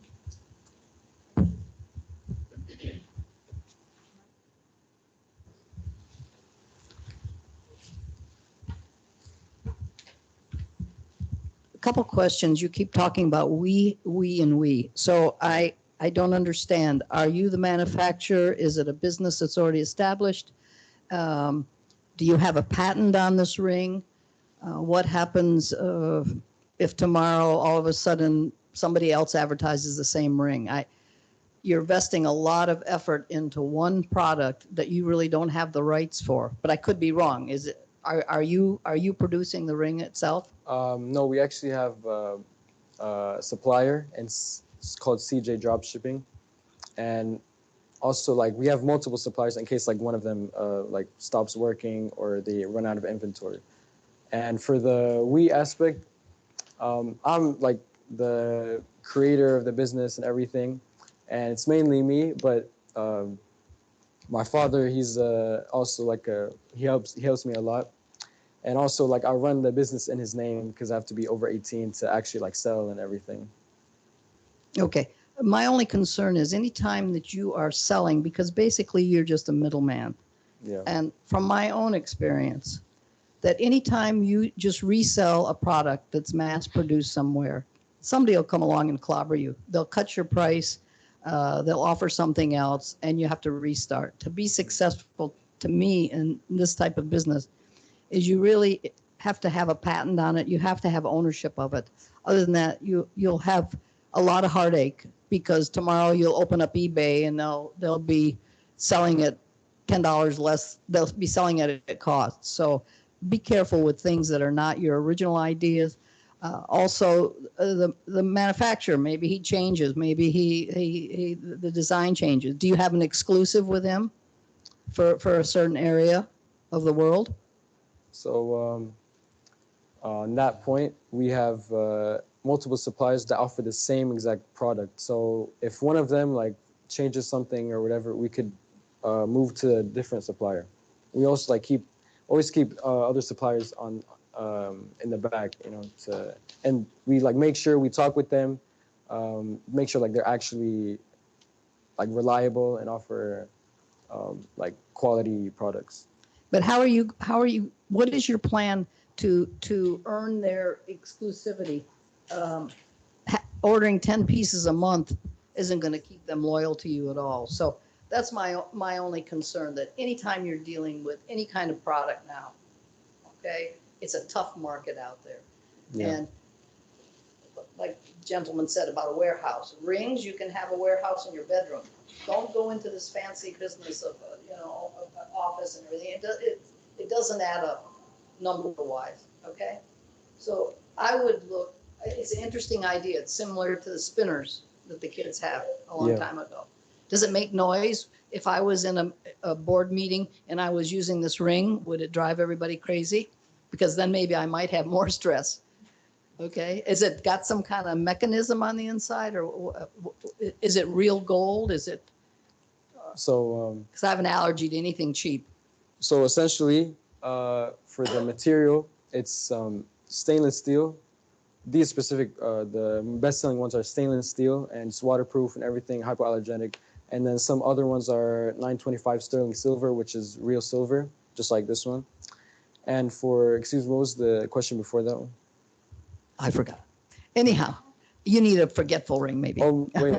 couple questions. You keep talking about we, and we. So I don't understand. Are you the manufacturer? Is it a business that's already established? Do you have a patent on this ring? What happens if tomorrow all of a sudden somebody else advertises the same ring? You're investing a lot of effort into one product that you really don't have the rights for. But I could be wrong. Are you producing the ring itself? No, we actually have a supplier, and it's called CJ Dropshipping. And also, like, we have multiple suppliers in case like one of them like stops working or they run out of inventory. And for the we aspect, I'm like the creator of the business and everything, and it's mainly me. But my father, he's also like he helps me a lot. And also, like, I run the business in his name because I have to be over 18 to actually like sell and everything. Okay. My only concern is anytime that you are selling, because basically you're just a middleman. Yeah. And from my own experience, that anytime you just resell a product that's mass produced somewhere, somebody will come along and clobber you. They'll cut your price, they'll offer something else, and you have to restart. To be successful, to me, in this type of business, is you really have to have a patent on it. You have to have ownership of it. Other than that, you'll have a lot of heartache, because tomorrow you'll open up eBay and they'll be selling it $10 less. They'll be selling it at cost. So be careful with things that are not your original ideas. Also, the manufacturer, maybe he changes. Maybe the design changes. Do you have an exclusive with him for a certain area of the world? So on that point, we have multiple suppliers that offer the same exact product. So if one of them like changes something or whatever, we could move to a different supplier. We also like always keep other suppliers on in the back, you know, and we like make sure we talk with them, make sure like they're actually like reliable and offer like quality products. But how are you, what is your plan to earn their exclusivity? Ordering 10 pieces a month isn't going to keep them loyal to you at all. So that's my only concern, that anytime you're dealing with any kind of product now, okay, it's a tough market out there. Yeah. And like the gentleman said about a warehouse, rings, you can have a warehouse in your bedroom. Don't go into this fancy business of, of an office and everything. It doesn't add up number-wise, okay? So I would look, it's an interesting idea. It's similar to the spinners that the kids have a long time ago. Does it make noise? If I was in a board meeting and I was using this ring, would it drive everybody crazy? Because then maybe I might have more stress. Okay, is it got some kind of mechanism on the inside, or is it real gold? Is it? So, because I have an allergy to anything cheap. So essentially, for the material, it's stainless steel. These specific, the best-selling ones are stainless steel, and it's waterproof and everything, hypoallergenic. And then some other ones are 925 sterling silver, which is real silver, just like this one. And for, excuse me, what was the question before that one? I forgot. Anyhow, you need a forgetful ring, maybe. Oh, wait,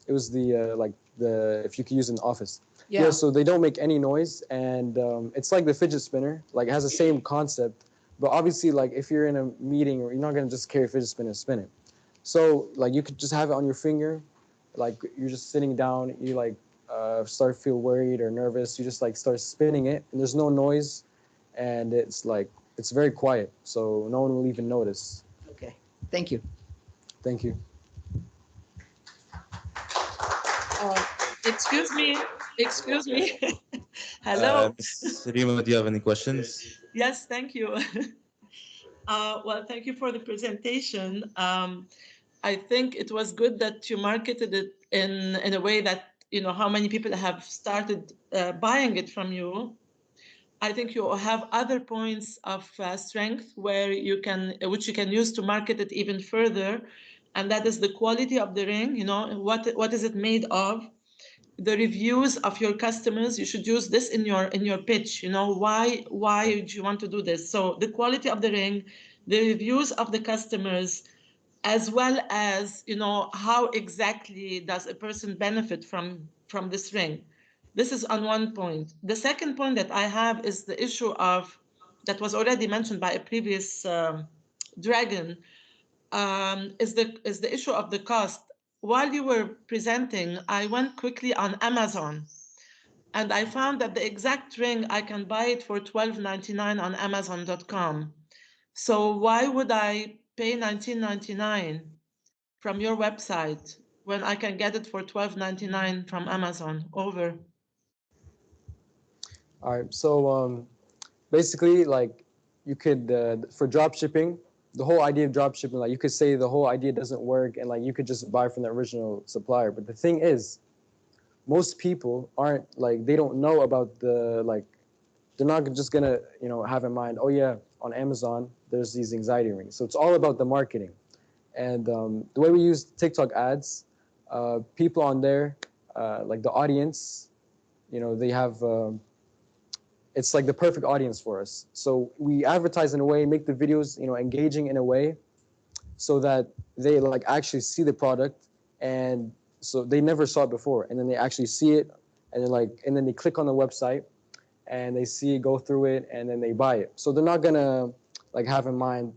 it was if you could use it in the office. Yeah, so they don't make any noise, and it's like the fidget spinner. Like, it has the same concept, but obviously, like, if you're in a meeting, you're not gonna just carry a fidget spinner and spin it. So, like, you could just have it on your finger, like, you're just sitting down, you, like, start to feel worried or nervous, you just, like, start spinning it, and there's no noise, and it's, like, it's very quiet, so no one will even notice. Okay, thank you. Thank you. Excuse me. Hello. Ms. Rima, do you have any questions? Yes, thank you. Well, thank you for the presentation. I think it was good that you marketed it in a way that, how many people have started buying it from you. I think you have other points of strength which you can use to market it even further. And that is the quality of the ring, what is it made of? The reviews of your customers, you should use this in your pitch. Why do you want to do this? So the quality of the ring, the reviews of the customers, as well as, you know, how exactly does a person benefit from this ring. This is on one point. The second point that I have is the issue of, that was already mentioned by a previous dragon, is the issue of the cost. While you were presenting, I went quickly on Amazon, and I found that the exact ring, I can buy it for $12.99 on Amazon.com. So why would I pay $19.99 from your website when I can get it for $12.99 from Amazon? Over. All right. So basically, like you could for drop shipping, the whole idea of drop shipping, like you could say the whole idea doesn't work, and like you could just buy from the original supplier. But the thing is, most people aren't like, they don't know about the, like, they're not just gonna, you know, have in mind, oh yeah, on Amazon there's these anxiety rings. So it's all about the marketing. And the way we use TikTok ads, people on there, like the audience, you know, they have, it's like the perfect audience for us. So we advertise in a way, make the videos, you know, engaging in a way so that they like actually see the product, and so they never saw it before, and then they actually see it, and then they click on the website and they see it, go through it, and then they buy it. So they're not gonna like have in mind,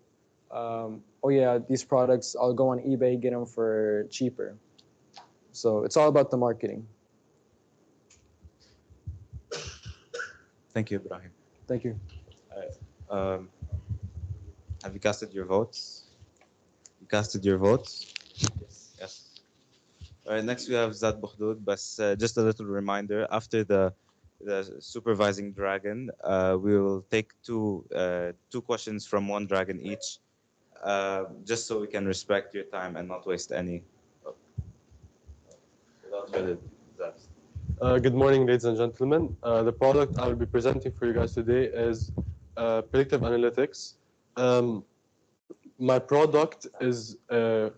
oh yeah, these products, I'll go on eBay, get them for cheaper. So it's all about the marketing. Thank you, Ibrahim. Thank you. Um, have you casted your votes? You casted your votes? Yes. All right, next we have Zad Bukhdud, but just a little reminder, after the supervising dragon, we will take two questions from one dragon each, just so we can respect your time and not waste any. Without further ado, Zad. Good morning, ladies and gentlemen. The product I will be presenting for you guys today is predictive analytics. My product is a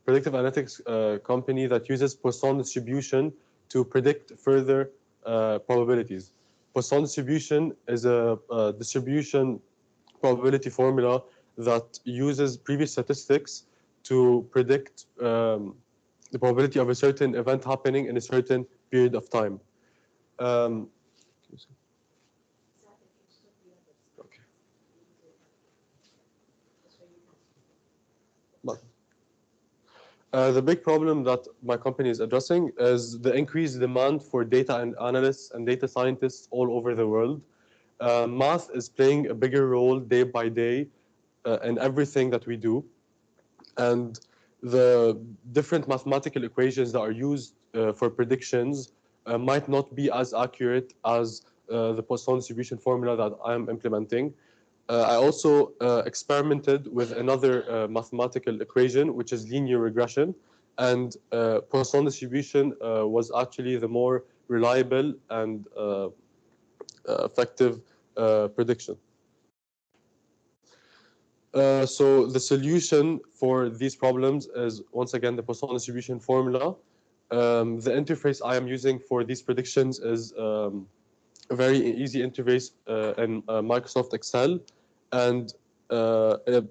predictive analytics company that uses Poisson distribution to predict further probabilities. Poisson distribution is a distribution probability formula that uses previous statistics to predict the probability of a certain event happening in a certain period of time. The big problem that my company is addressing is the increased demand for data and analysts and data scientists all over the world. Math is playing a bigger role day by day in everything that we do. And the different mathematical equations that are used for predictions might not be as accurate as the Poisson distribution formula that I'm implementing. I also experimented with another mathematical equation, which is linear regression, and Poisson distribution was actually the more reliable and effective prediction. So the solution for these problems is, once again, the Poisson distribution formula. The interface I am using for these predictions is a very easy interface in Microsoft Excel. And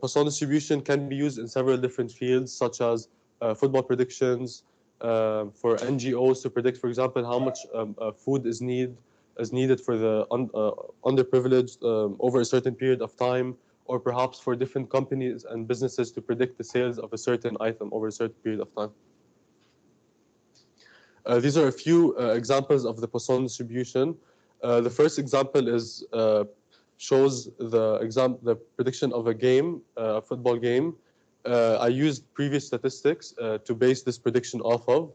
Poisson distribution can be used in several different fields, such as football predictions, for NGOs to predict, for example, how much food is needed for the underprivileged over a certain period of time, or perhaps for different companies and businesses to predict the sales of a certain item over a certain period of time. These are a few examples of the Poisson distribution. The first example is shows the prediction of a game, a football game. I used previous statistics to base this prediction off of.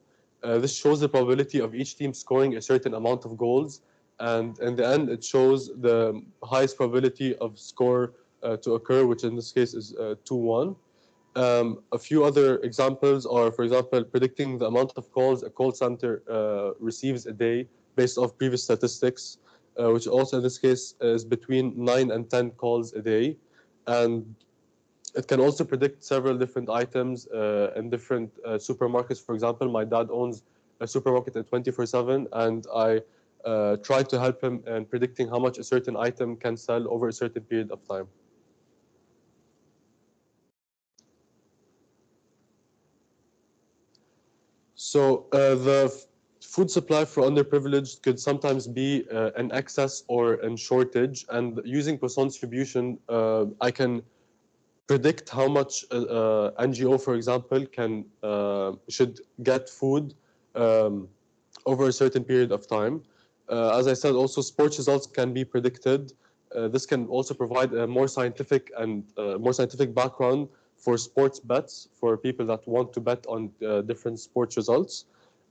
This shows the probability of each team scoring a certain amount of goals, and in the end, it shows the highest probability of score to occur, which in this case is 2-1. A few other examples are, for example, predicting the amount of calls a call center receives a day based off previous statistics, which also in this case is between 9 and 10 calls a day. And it can also predict several different items in different supermarkets. For example, my dad owns a supermarket at 24/7, and I try to help him in predicting how much a certain item can sell over a certain period of time. So the food supply for underprivileged could sometimes be an excess or in shortage. And using Poisson distribution, I can predict how much NGO, for example, should get food over a certain period of time. As I said, also sports results can be predicted. This can also provide a more scientific background for sports bets for people that want to bet on different sports results.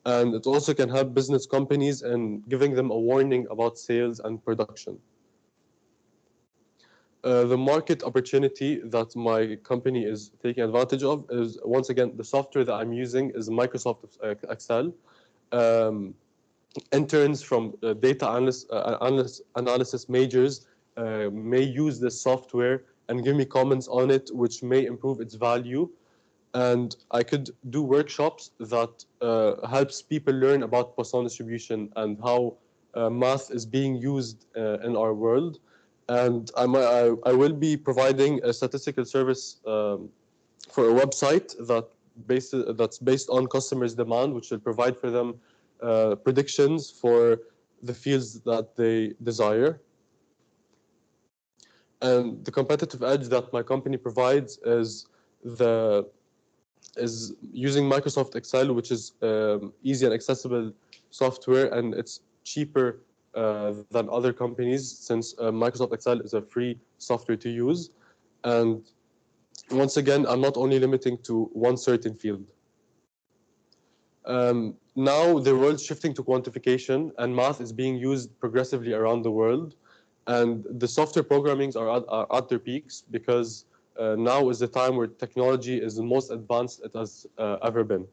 And it also can help business companies in giving them a warning about sales and production. The market opportunity that my company is taking advantage of is, once again, the software that I'm using is Microsoft Excel. Interns from data analysis majors may use this software and give me comments on it, which may improve its value. And I could do workshops that helps people learn about Poisson distribution and how math is being used in our world. And I will be providing a statistical service for a website that's based on customers' demand, which will provide for them predictions for the fields that they desire. And the competitive edge that my company provides is using Microsoft Excel, which is easy and accessible software, and it's cheaper than other companies, since Microsoft Excel is a free software to use. And once again, I'm not only limiting to one certain field. Now the world's shifting to quantification, and math is being used progressively around the world. And the software programmings are at their peaks, because now is the time where technology is the most advanced it has ever been.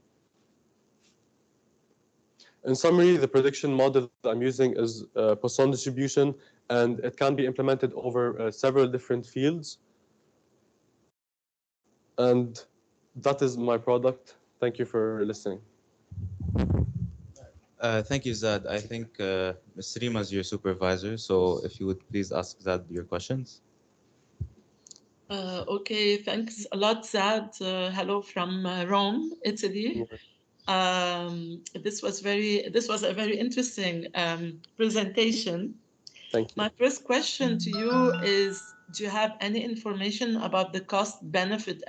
In summary, the prediction model that I'm using is Poisson distribution, and it can be implemented over several different fields. And that is my product. Thank you for listening. Thank you, Zad. I think Ms. Rima is your supervisor, so if you would please ask Zad your questions. Okay, thanks a lot, Zad. Hello from Rome, Italy. This was a very interesting presentation. Thank you. My first question to you is, do you have any information about the cost benefit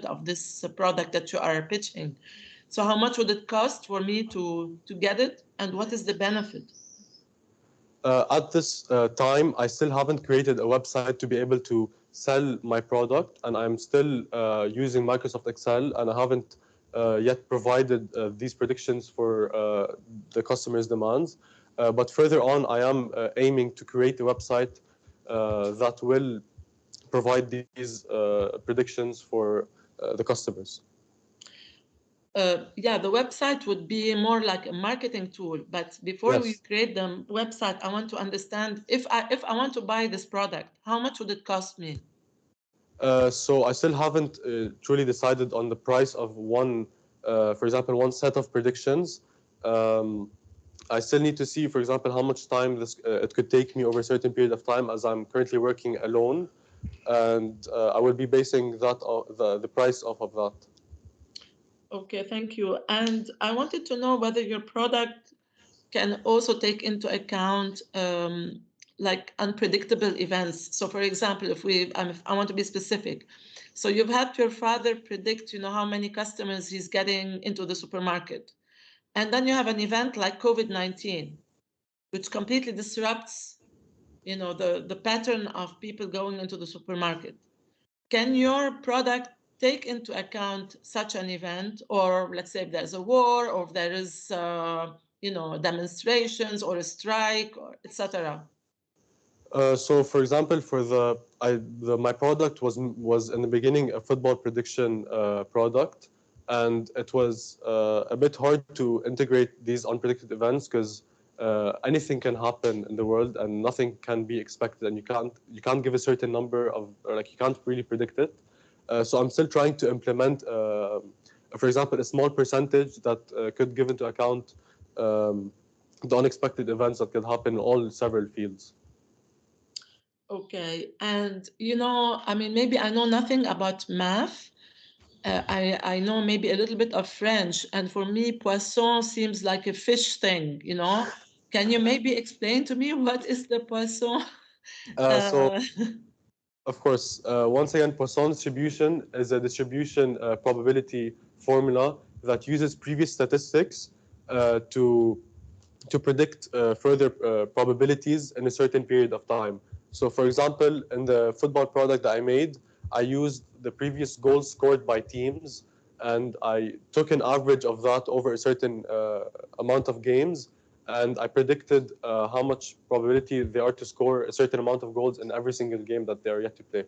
of this product that you are pitching? So how much would it cost for me to get it, and what is the benefit? At this time, I still haven't created a website to be able to sell my product, and I'm still using Microsoft Excel, and I haven't yet provided these predictions for the customer's demands. But further on, I am aiming to create a website that will provide these predictions for the customers. Yeah, the website would be more like a marketing tool. But before we create the website, I want to understand, if I want to buy this product, how much would it cost me? So I still haven't truly decided on the price of one, for example, one set of predictions. I still need to see, for example, how much time it could take me over a certain period of time, as I'm currently working alone, and I will be basing that the price off of that. Okay, thank you. And I wanted to know whether your product can also take into account like unpredictable events. So, for example, if I want to be specific, so you've had your father predict, how many customers he's getting into the supermarket, and then you have an event like COVID-19, which completely disrupts, the pattern of people going into the supermarket. Can your product take into account such an event, or let's say if there's a war, or if there is, demonstrations or a strike, or etc.? So, for example, my product was in the beginning a football prediction product, and it was a bit hard to integrate these unpredicted events, because anything can happen in the world and nothing can be expected, and you can't give a certain number of, or like, you can't really predict it. So I'm still trying to implement, for example, a small percentage that could give into account the unexpected events that could happen in all several fields. Okay, and maybe I know nothing about math, I know maybe a little bit of French, and for me, poisson seems like a fish thing, you know. Can you maybe explain to me what is the poisson? So, Uh, of course, once again, Poisson distribution is a distribution probability formula that uses previous statistics to predict further probabilities in a certain period of time. So, for example, in the football product that I made, I used the previous goals scored by teams, and I took an average of that over a certain amount of games, and I predicted how much probability they are to score a certain amount of goals in every single game that they are yet to play.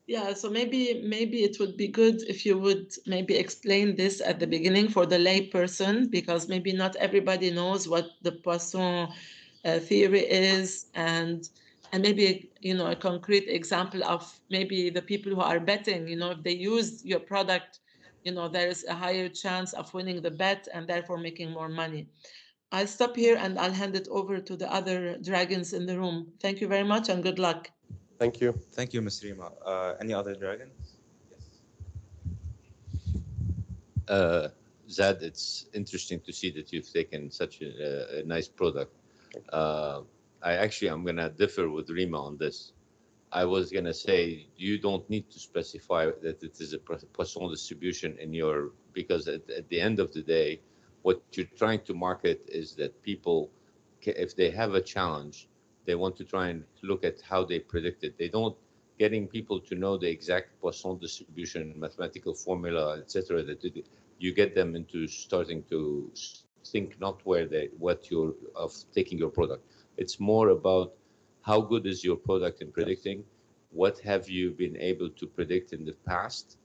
yeah, so maybe it would be good if you would maybe explain this at the beginning for the lay person, because maybe not everybody knows what the Poisson theory is, and maybe a concrete example of maybe the people who are betting, if they use your product, there is a higher chance of winning the bet and therefore making more money. I'll stop here and I'll hand it over to the other dragons in the room. Thank you very much and good luck. Thank you. Thank you, Ms. Rima. Any other dragons? Yes. Zad, it's interesting to see that you've taken such a nice product. I'm going to differ with Rima on this. I was going to say you don't need to specify that it is a Poisson distribution because at the end of the day, what you're trying to market is that people, if they have a challenge, they want to try and look at how they predict it. They don't getting people to know the exact Poisson distribution, mathematical formula, etc. That you get them into starting to think not what you're of taking your product. It's more about how good is your product in predicting, what have you been able to predict in the past,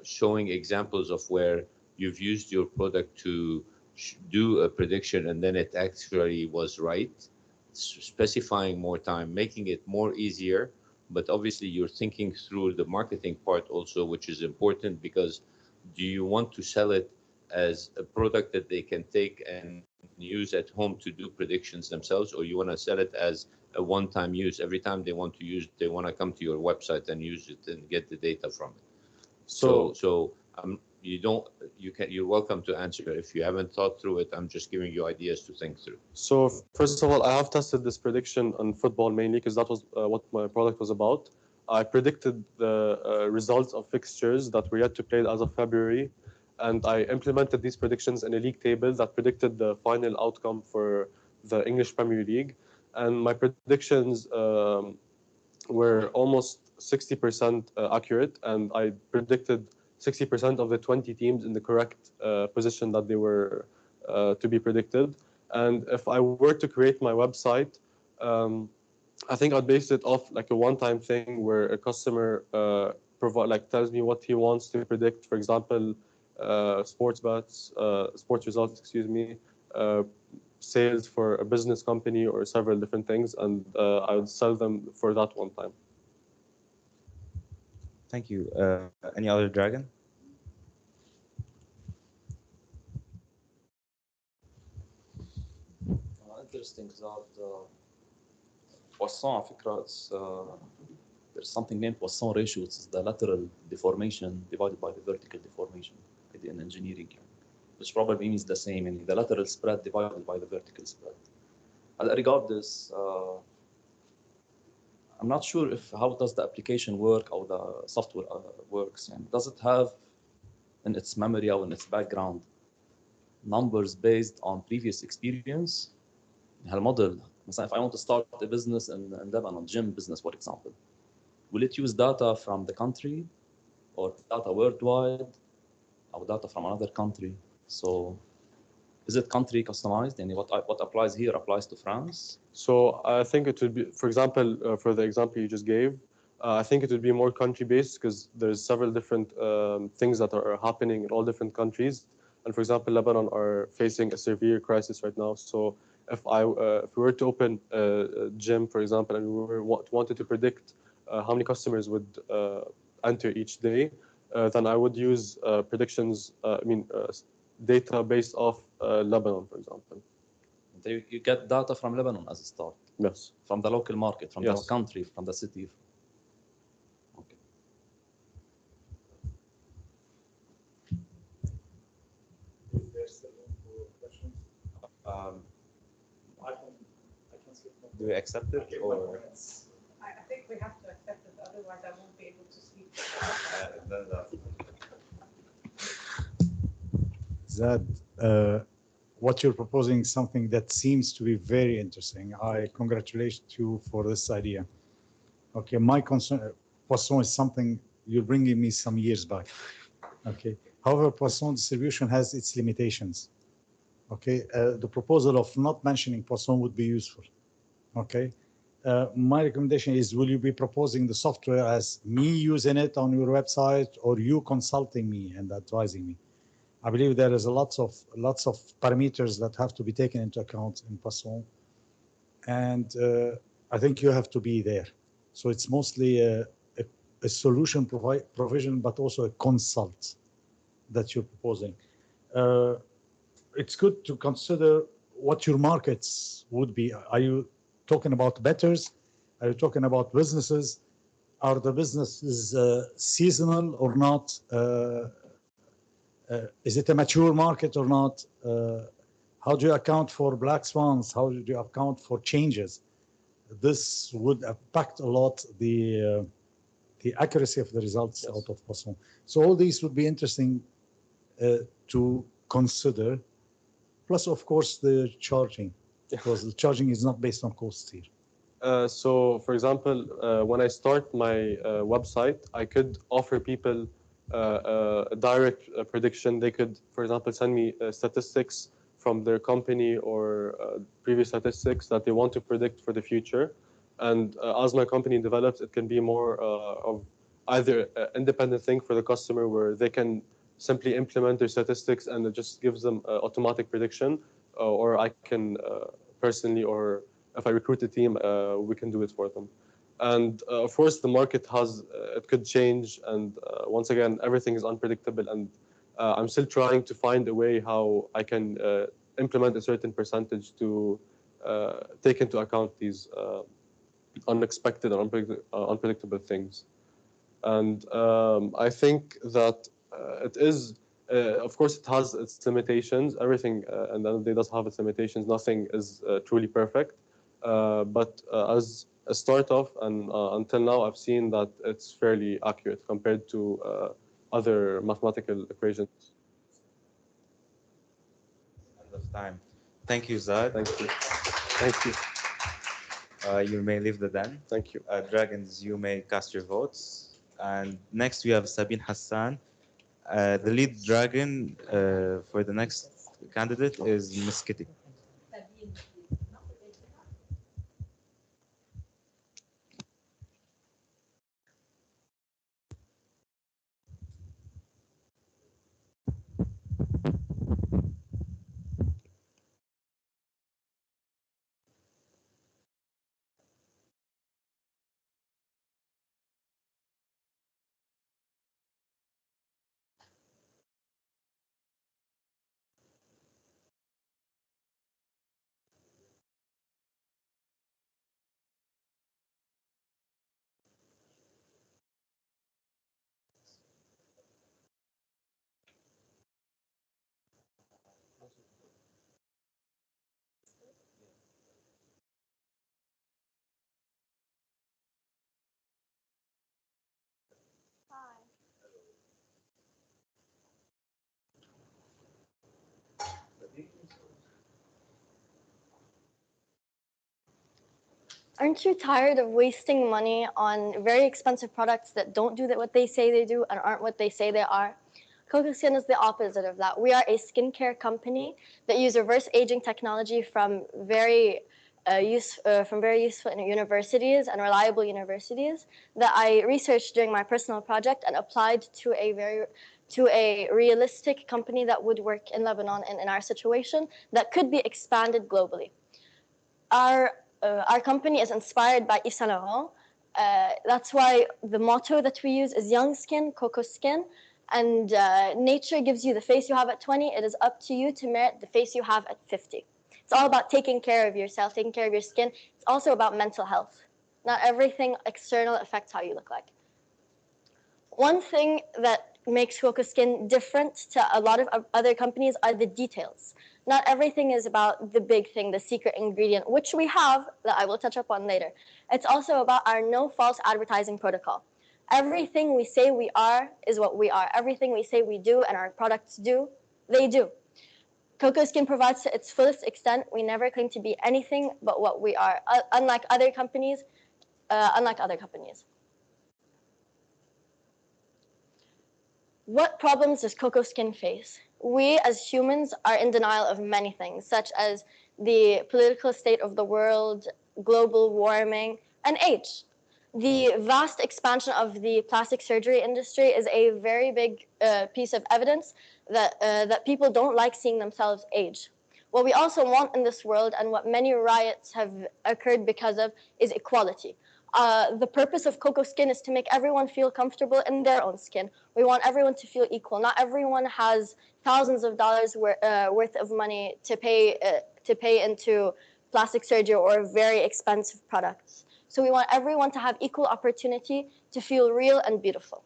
showing examples of where you've used your product to do a prediction and then it actually was right, specifying more time, making it more easier. But obviously you're thinking through the marketing part also, which is important, because do you want to sell it as a product that they can take and use at home to do predictions themselves, or you want to sell it as a one-time use? Every time they want to use, they want to come to your website and use it and get the data from it. So you're welcome to answer. If you haven't thought through it, I'm just giving you ideas to think through. So first of all, I have tested this prediction on football mainly because that was what my product was about. I predicted the results of fixtures that were yet to play as of February, and I implemented these predictions in a league table that predicted the final outcome for the English Premier League. And my predictions were almost 60% accurate, and I predicted 60% of the 20 teams in the correct position that they were to be predicted. And if I were to create my website, I think I'd base it off like a one-time thing where a customer tells me what he wants to predict. For example, sports bets, sports results, sales for a business company or several different things, and I would sell them for that one time. Thank you. Any other dragon? Interesting that Poisson, على فكرة, there's something named Poisson ratio. It's the lateral deformation divided by the vertical deformation in engineering, which probably means the same, meaning the lateral spread divided by the vertical spread. I regard this, I'm not sure how does the application work or the software works, and does it have in its memory or in its background numbers based on previous experience? هالموديل مثلا if I want to start a business in Lebanon, gym business for example, will it use data from the country or data worldwide or data from another country? So is it country customized, and what applies here applies to France? So I think it would be, for example, for the example you just gave, I think it would be more country-based because there's several different things that are happening in all different countries. And for example, Lebanon are facing a severe crisis right now. So if we were to open a gym, for example, and we wanted to predict how many customers would enter each day, then I would use predictions, data based off Lebanon, for example. You get data from Lebanon as a start? Yes. From the local market, from yes. the country, from the city? Okay. Um, do you accept it or? I think we have to accept it, otherwise I won't be able to speak. That what you're proposing is something that seems to be very interesting. I congratulate you for this idea. Okay, my concern, Poisson is something you're bringing me some years back. Okay, however, Poisson distribution has its limitations. Okay, the proposal of not mentioning Poisson would be useful. Okay, my recommendation is, will you be proposing the software as me using it on your website or you consulting me and advising me? I believe there is lots of parameters that have to be taken into account in Poisson, and I think you have to be there. So it's mostly a solution provision, but also a consult that you're proposing. It's good to consider what your markets would be. Are you talking about bettors? Are you talking about businesses? Are the businesses seasonal or not? Is it a mature market or not? How do you account for black swans? How do you account for changes? This would impact a lot the accuracy of the results out of Poisson. So all these would be interesting to consider. Plus, of course, the charging, because the charging is not based on costs here. So, for example, when I start my website, I could offer people a direct prediction. They could, for example, send me statistics from their company or previous statistics that they want to predict for the future. And as my company develops, it can be more of either an independent thing for the customer where they can simply implement their statistics and it just gives them automatic prediction, or I can personally, or if I recruit a team, we can do it for them. And of course, the market has, it could change. And once again, everything is unpredictable. And I'm still trying to find a way how I can implement a certain percentage to take into account these unexpected and unpredictable things. And I think that it is, of course, it has its limitations. Everything, and then it does have its limitations. Nothing is truly perfect. But as a start-off, and until now, I've seen that it's fairly accurate compared to other mathematical equations. End of time. Thank you, Zad. Thank you. Thank you. You may leave the den. Thank you. Dragons, you may cast your votes. And next we have Sabine Hassan. The lead dragon for the next candidate is Miss Kitty. Aren't you tired of wasting money on very expensive products that don't do what they say they do and aren't what they say they are? CocoSkin is the opposite of that. We are a skincare company that use reverse aging technology from very useful universities and reliable universities that I researched during my personal project and applied to a realistic company that would work in Lebanon and in our situation that could be expanded globally. Our company is inspired by Yves Saint Laurent. That's why the motto that we use is young skin, coco skin. And nature gives you the face you have at 20. It is up to you to merit the face you have at 50. It's all about taking care of yourself, taking care of your skin. It's also about mental health. Not everything external affects how you look like. One thing that makes Coco Skin different to a lot of other companies are the details. Not everything is about the big thing, the secret ingredient, which we have, that I will touch up on later. It's also about our no false advertising protocol. Everything we say we are is what we are. Everything we say we do and our products do, they do. Coco Skin provides to its fullest extent. We never claim to be anything but what we are, unlike other companies. What problems does Coco Skin face? We as humans are in denial of many things, such as the political state of the world, global warming, and age. The vast expansion of the plastic surgery industry is a very big piece of evidence that people don't like seeing themselves age. What we also want in this world, and what many riots have occurred because of, is equality. The purpose of Coco Skin is to make everyone feel comfortable in their own skin. We want everyone to feel equal. Not everyone has thousands of dollars worth of money to pay into plastic surgery or very expensive products. So we want everyone to have equal opportunity to feel real and beautiful.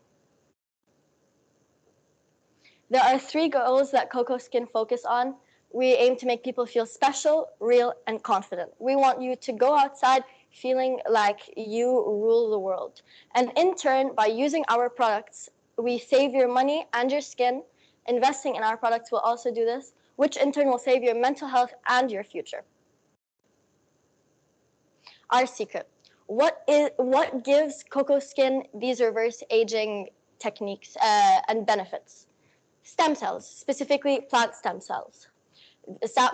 There are 3 goals that Coco Skin focus on. We aim to make people feel special, real, and confident. We want you to go outside feeling like you rule the world. And in turn, by using our products, we save your money and your skin. Investing in our products will also do this, which in turn will save your mental health and your future. Our secret. What gives Coco Skin these reverse aging techniques and benefits? Stem cells, specifically plant stem cells.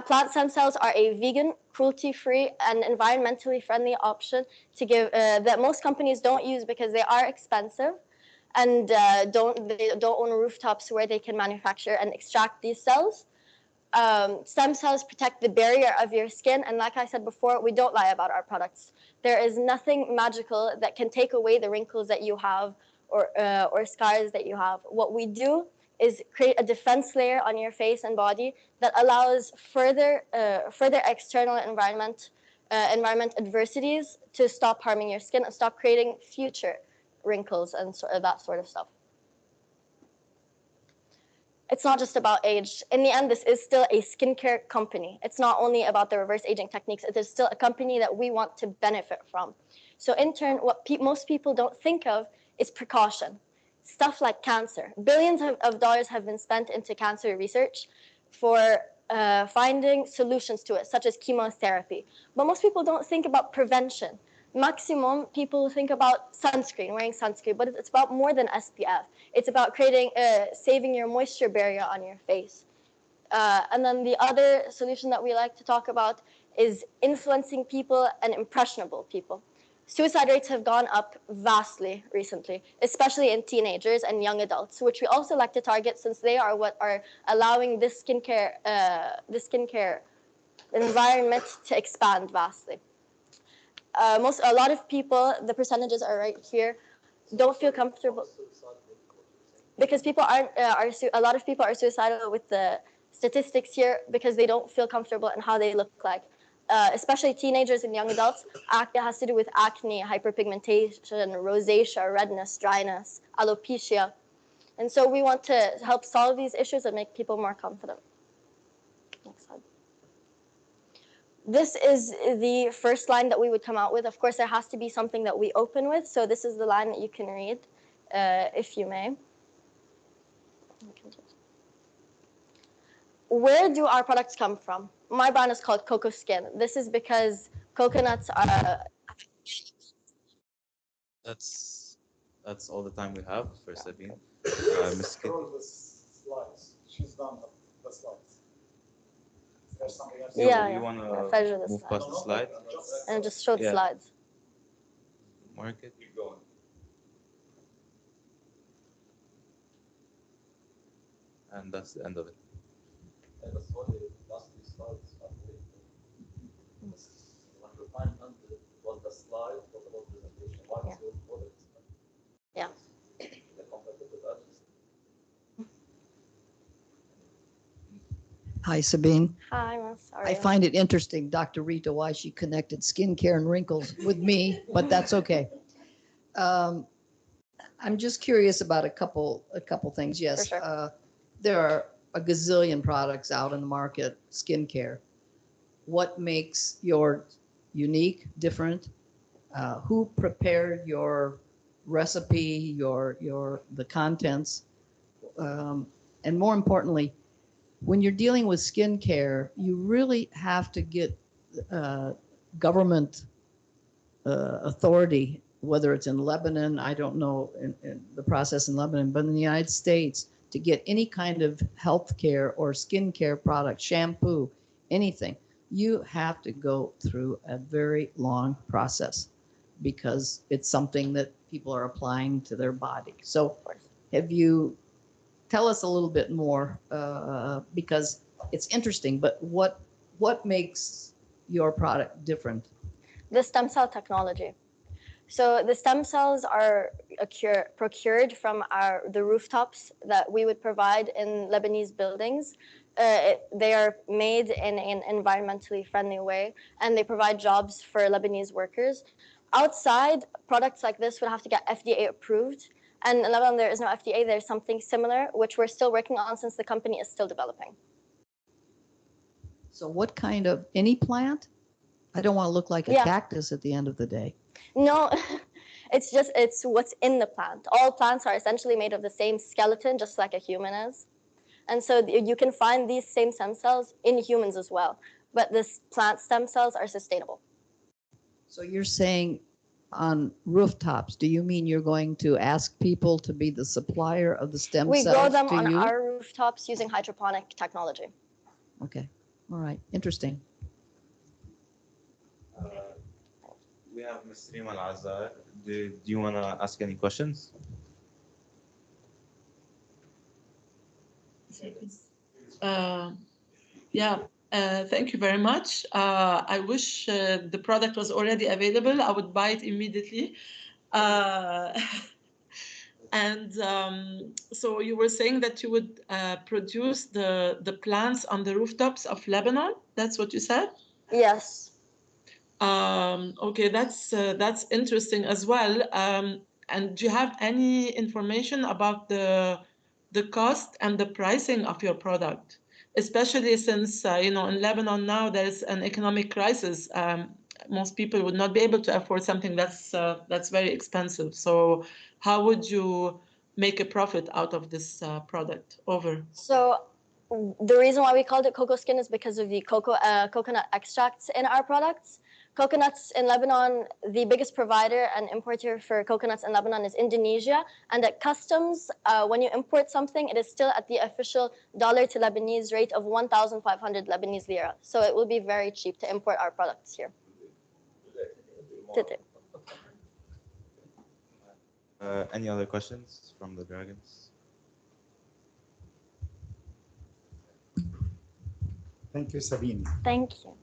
Plant stem cells are a vegan, cruelty-free, and environmentally friendly option to give that most companies don't use because they are expensive, and they don't own rooftops where they can manufacture and extract these cells. Stem cells protect the barrier of your skin, and like I said before, we don't lie about our products. There is nothing magical that can take away the wrinkles that you have or scars that you have. What we do is create a defense layer on your face and body that allows further external environment adversities to stop harming your skin and stop creating future wrinkles and that sort of stuff. It's not just about age. In the end, this is still a skincare company. It's not only about the reverse aging techniques. It is still a company that we want to benefit from. So in turn, what most people don't think of is precaution. Stuff like cancer. Billions of dollars have been spent into cancer research for finding solutions to it, such as chemotherapy. But most people don't think about prevention. Maximum, people think about sunscreen, wearing sunscreen, but it's about more than SPF. It's about saving your moisture barrier on your face. And then the other solution that we like to talk about is influencing people and impressionable people. Suicide rates have gone up vastly recently, especially in teenagers and young adults, which we also like to target since they are what are allowing this skincare environment to expand vastly. A lot of people, the percentages are right here, don't feel comfortable because people aren't. A lot of people are suicidal with the statistics here because they don't feel comfortable in how they look like. Especially teenagers and young adults, it has to do with acne, hyperpigmentation, rosacea, redness, dryness, alopecia. And so we want to help solve these issues and make people more confident. Next slide. This is the first line that we would come out with. Of course, there has to be something that we open with. So this is the line that you can read, if you may. Where do our products come from? My brand is called Coco Skin. This is because coconuts are... That's all the time we have for Sabine. Ms. Kid. The slides. She's done the slides. There's something else. You want to move past the slide? And just show the slides. Mark it. Keep going. And that's the end of it. And that's only last 3 slides. What we find under was the slide was about presentation. What is your product? Yeah. The competitive edges. Hi, Sabine. Hi, I'm sorry. I find it interesting, Dr. Rita, why she connected skincare and wrinkles with me, but that's okay. I'm just curious about a couple things. Yes, For sure. there are a gazillion products out in the market, skincare. What makes your unique, different? Who prepared your recipe, the contents? And more importantly, when you're dealing with skincare, you really have to get government authority, whether it's in Lebanon, I don't know in the process in Lebanon, but in the United States, to get any kind of healthcare or skincare product, shampoo, anything, you have to go through a very long process because it's something that people are applying to their body. So have you, tell us a little bit more because it's interesting, but what makes your product different? The stem cell technology. So the stem cells are procured from the rooftops that we would provide in Lebanese buildings. They are made in an environmentally friendly way, and they provide jobs for Lebanese workers. Outside, products like this would have to get FDA approved. And in Lebanon, there is no FDA. There's something similar, which we're still working on since the company is still developing. So what kind of, any plant? I don't want to look like a cactus at the end of the day. No, it's what's in the plant. All plants are essentially made of the same skeleton, just like a human is. And so you can find these same stem cells in humans as well. But this plant stem cells are sustainable. So you're saying on rooftops, do you mean you're going to ask people to be the supplier of the stem cells? We grow them on you? our rooftops using hydroponic technology. Okay. All right. Interesting. We have Ms. Rima Al-Azzar. Do you want to ask any questions? Thank you very much. I wish the product was already available. I would buy it immediately. So you were saying that you would produce the plants on the rooftops of Lebanon. That's what you said? Yes. Okay, that's interesting as well. And do you have any information about the cost and the pricing of your product, especially since in Lebanon now there's an economic crisis? Most people would not be able to afford something that's very expensive. So how would you make a profit out of this product? Over. So the reason why we called it cocoa skin is because of the coconut extracts in our products. Coconuts in Lebanon, the biggest provider and importer for coconuts in Lebanon is Indonesia. And at customs, when you import something, it is still at the official dollar to Lebanese rate of 1,500 Lebanese lira. So it will be very cheap to import our products here. Any other questions from the Dragons? Thank you, Sabine. Thank you.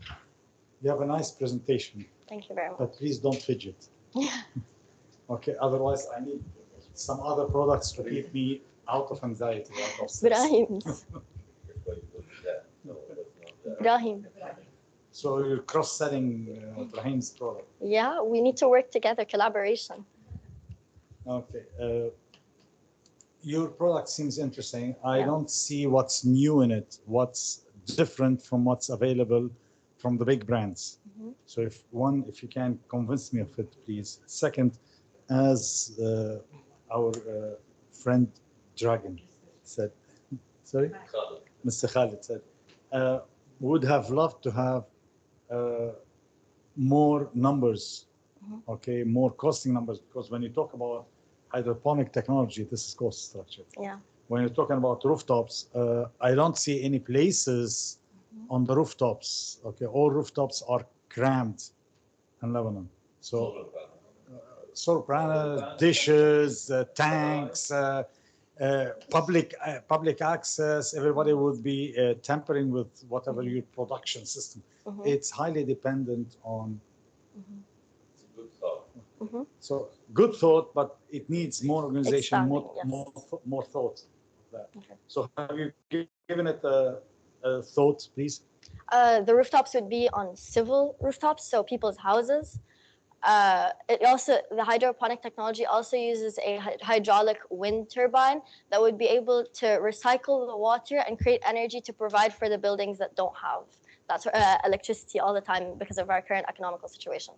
You have a nice presentation. Thank you very much. But please don't fidget. Okay, otherwise I need some other products to keep me out of anxiety. Ibrahim. Ibrahim. So you're cross-selling Ibrahim's product. Yeah, we need to work together, collaboration. Okay. Your product seems interesting. I don't see what's new in it, what's different from what's available from the big brands. Mm-hmm. So if you can convince me of it, please. Second, as our friend Dragon said, sorry? Mr. Khalid said, would have loved to have more numbers, okay, more costing numbers, because when you talk about hydroponic technology, this is cost structured. Yeah. When you're talking about rooftops, I don't see any places on the rooftops. Okay, all rooftops are crammed in Lebanon. So solar panel, dishes, tanks, public access. Everybody would be tampering with whatever your production system. It's highly dependent on. So good thought, but it needs more organization, more thought. So have you given it a thought, please? The rooftops would be on civil rooftops, so people's houses. The hydroponic technology also uses a hydraulic wind turbine that would be able to recycle the water and create energy to provide for the buildings that don't have that electricity all the time because of our current economical situation.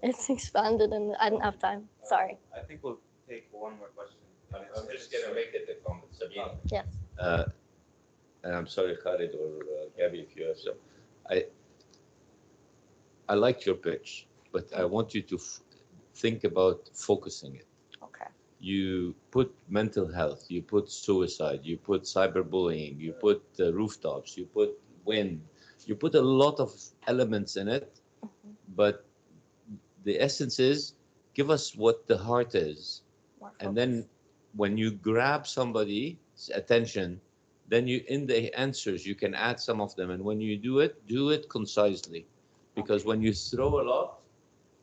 It's expanded and I didn't have time. Sorry. I think we'll take one more question. I'm just going to make it a comment, Sabine. Yes. And I'm sorry, Khalid or Gabby, if you have some. I liked your pitch, but I want you to think about focusing it. Okay. You put mental health, you put suicide, you put cyberbullying, you put rooftops, you put wind, you put a lot of elements in it, but the essence is give us what the heart is. And then when you grab somebody's attention, then you in the answers you can add some of them, and when you do it concisely, because when you throw a lot,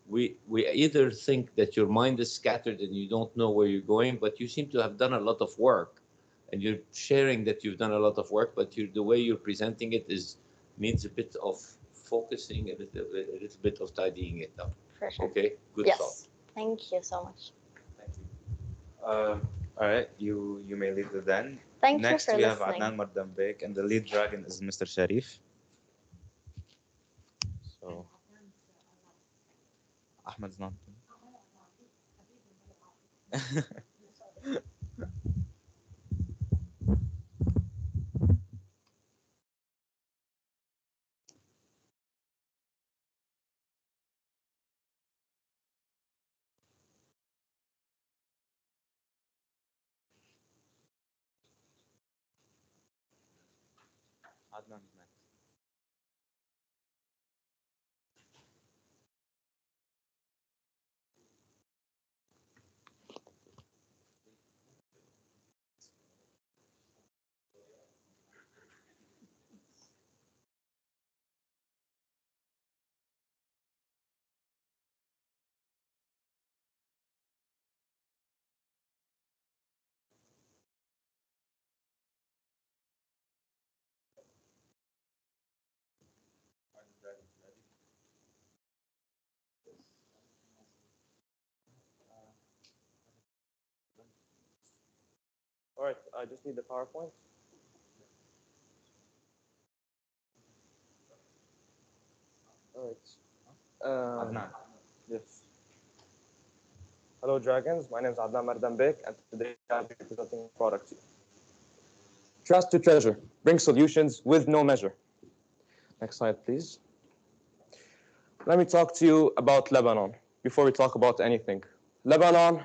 we either think that your mind is scattered and you don't know where you're going, but you seem to have done a lot of work, and you're sharing that you've done a lot of work, but the way you're presenting it needs a bit of focusing, a little bit of tidying it up. For sure. Okay, good yes. thought. Thank you so much. Thank you. All right, you may lead it then. Thank Next, you for we have listening. Adnan Mardambek, and the lead dragon is Mr. Sharif. So, Ahmed's not. Adnan is next. All right, I just need the PowerPoint. All right. Adnan. Yes. Hello, Dragons. My name is Adnan Mardambek, and today I'll be presenting a product to you. Trust to treasure. Bring solutions with no measure. Next slide, please. Let me talk to you about Lebanon before we talk about anything. Lebanon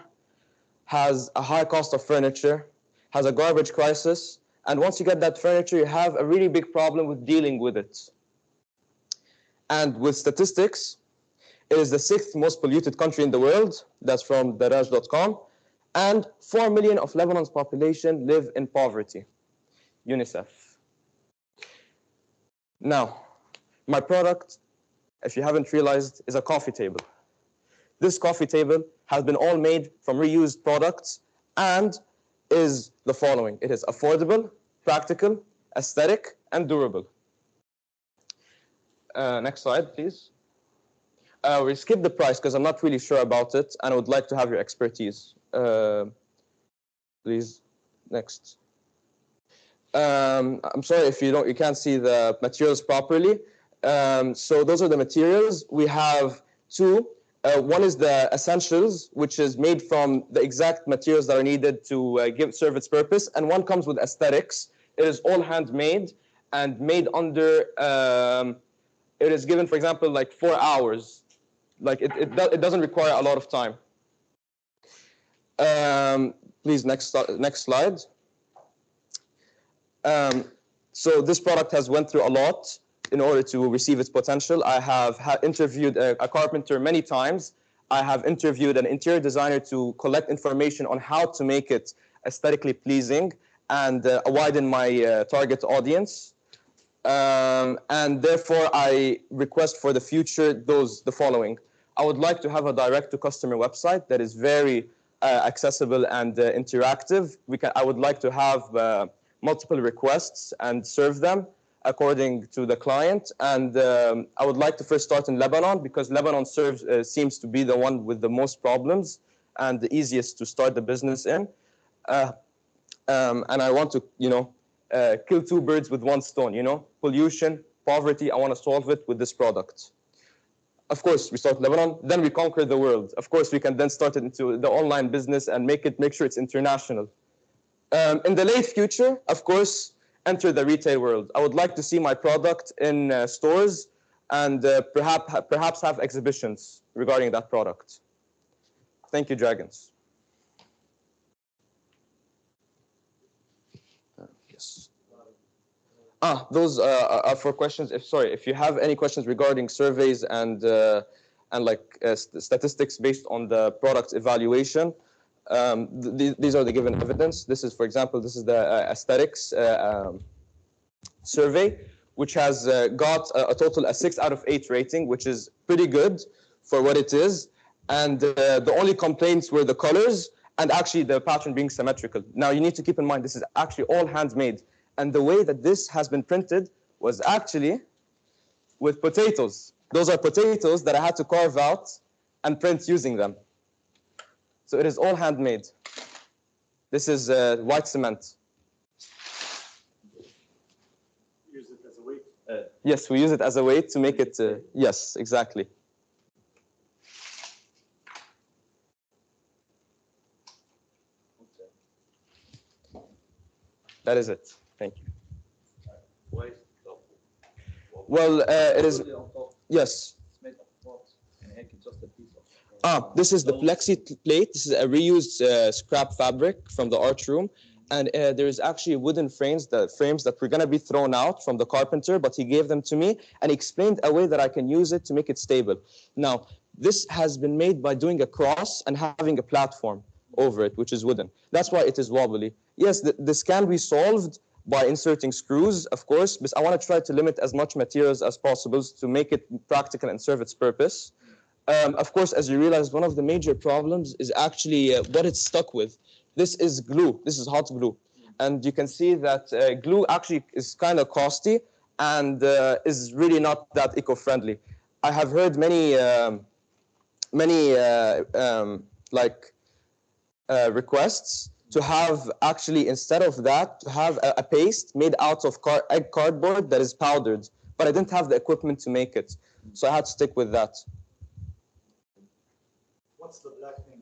has a high cost of furniture, has a garbage crisis, and once you get that furniture, you have a really big problem with dealing with it. And with statistics, it is the 6th most polluted country in the world. That's from Daraj.com. And 4 million of Lebanon's population live in poverty. UNICEF. Now, my product, if you haven't realized, is a coffee table. This coffee table has been all made from reused products and is the following. It is affordable, practical, aesthetic, and durable. Next slide, please. We skipped the price because I'm not really sure about it, and I would like to have your expertise. Please, next. I'm sorry if you can't see the materials properly. So those are the materials. We have two. One is the essentials, which is made from the exact materials that are needed to serve its purpose, and one comes with aesthetics. It is all handmade and made under. It is given, for example, like 4 hours. Like it doesn't require a lot of time. Please, next slide. So this product has went through a lot in order to receive its potential. I have interviewed a carpenter many times. I have interviewed an interior designer to collect information on how to make it aesthetically pleasing and widen my target audience. And therefore, I request for the future the following. I would like to have a direct-to-customer website that is very accessible and interactive. I would like to have multiple requests and serve them. according to the client. And I would like to first start in Lebanon because Lebanon seems to be the one with the most problems and the easiest to start the business in. And I want to, kill two birds with one stone, pollution, poverty. I want to solve it with this product. Of course, we start Lebanon, then we conquer the world. Of course, we can then start it into the online business and make sure it's international. In the late future, of course, enter the retail world. I would like to see my product in stores and perhaps have exhibitions regarding that product. Thank you, Dragons. Yes. Those are for questions. If you have any questions regarding surveys and statistics based on the product evaluation, these are the given evidence. This is, for example, this is the aesthetics survey, which has got a total a 6 out of 8 rating, which is pretty good for what it is. And the only complaints were the colors and actually the pattern being symmetrical. Now you need to keep in mind this is actually all handmade. And the way that this has been printed was actually with potatoes. Those are potatoes that I had to carve out and print using them. So it is all handmade. This is white cement. Use it as a weight? Yes, we use it as a weight to make it, yes, exactly. That is it. Thank you. Well, it is, yes. This is the plexi plate. This is a reused scrap fabric from the art room. And there is actually wooden frames that were going to be thrown out from the carpenter, but he gave them to me and explained a way that I can use it to make it stable. Now, this has been made by doing a cross and having a platform over it, which is wooden. That's why it is wobbly. Yes, this can be solved by inserting screws, of course, but I want to try to limit as much materials as possible to make it practical and serve its purpose. Of course, as you realize, one of the major problems is actually what it's stuck with. This is glue. This is hot glue. And you can see that glue actually is kind of costly and is really not that eco-friendly. I have heard many requests to have actually, instead of that, to have a paste made out of egg cardboard that is powdered. But I didn't have the equipment to make it. So I had to stick with that. What's the black thing?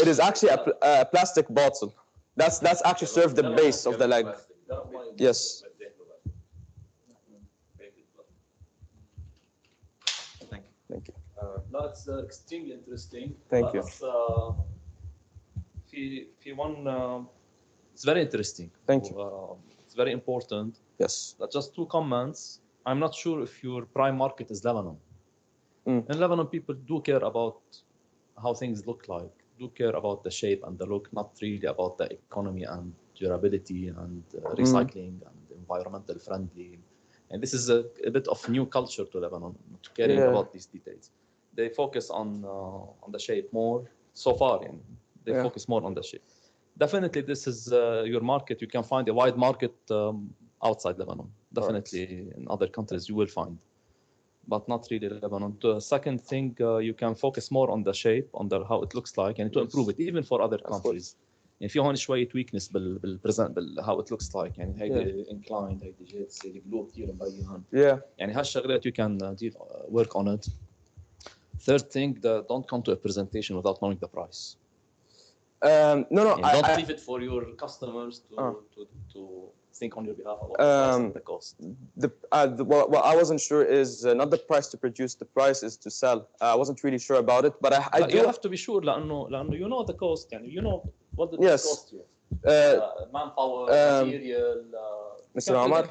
It is actually a plastic bottle. That's actually served the base of the leg. Yes. Thank you. That's extremely interesting. Thank you. It's very interesting. Thank you. It's very important. Yes. Just 2 comments. I'm not sure if your prime market is Lebanon. In Lebanon, people do care about how things look like, do care about the shape and the look, not really about the economy and durability and recycling and environmental friendly. And this is a bit of new culture to Lebanon, caring about these details. They focus on the shape more so far, and they focus more on the shape. Definitely, this is your market. You can find a wide market outside Lebanon. Definitely, in other countries you will find, but not really Lebanon. The second thing, you can focus more on the shape, on how it looks like, and to improve it, even for other countries. يعني في هون شوية weakness بالpresent how it looks like يعني هيدي inclined هيدي jets هيدي glue كتير مبينة. يعني هالشغلات you can work on it. Third thing, don't come to a presentation without knowing the price. No. Don't leave it for your customers to think on your behalf about the price and the cost. What I wasn't sure is not the price to produce, the price is to sell. I wasn't really sure about it, but I do. You have to be sure لأنه you know the cost يعني you know what the cost you. Manpower, material. Mr. Omar,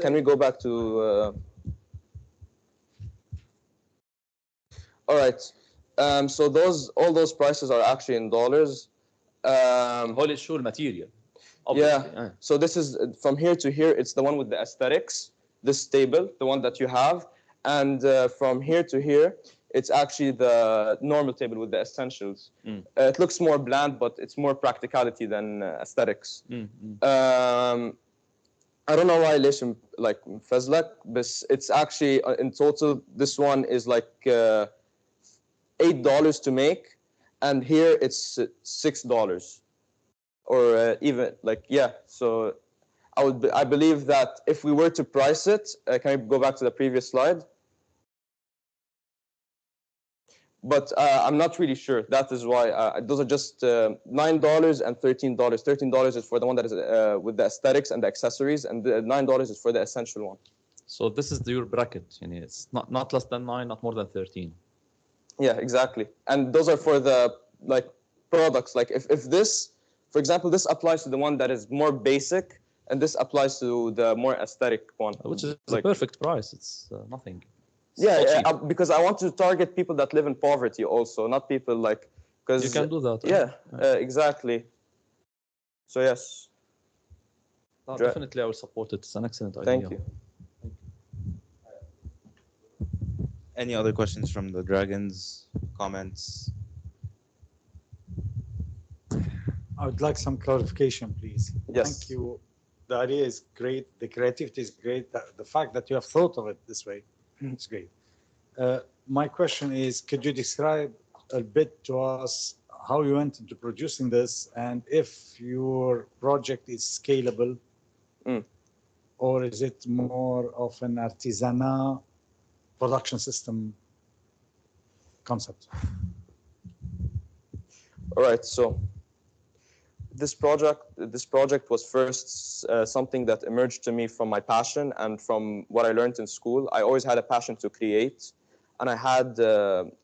can we go back to? All right. So all those prices are actually in dollars. Whole is sure material. Yeah. So this is from here to here. It's the one with the aesthetics, this table, the one that you have, and from here to here, it's actually the normal table with the essentials. It looks more bland, but it's more practicality than aesthetics. I don't know why ليش like مفزلك but it's actually in total this one is like $8 to make and here it's $6 or even like yeah so I believe that if we were to price it can we go back to the previous slide but I'm not really sure. That is why those are just $9 and $13. $13 is for the one that is with the aesthetics and the accessories, and the $9 is for the essential one. So this is your bracket. It's not less than 9, not more than 13. Yeah, exactly. And those are for the like products. Like if this, for example, this applies to the one that is more basic, and this applies to the more aesthetic one, Which is like, the perfect price. It's nothing. Yeah, because I want to target people that live in poverty also, not people like because you can do that. Yeah, exactly. So yes, definitely I will support it. It's an excellent idea. Thank you. Any other questions from the dragons? Comments? I would like some clarification, please. Yes. Thank you. The idea is great. The creativity is great. The fact that you have thought of it this way, it's great. My question is, could you describe a bit to us how you went into producing this and if your project is scalable or is it more of an artisanal production system concept? All right, so this project was first something that emerged to me from my passion and from what I learned in school. I always had a passion to create, and I had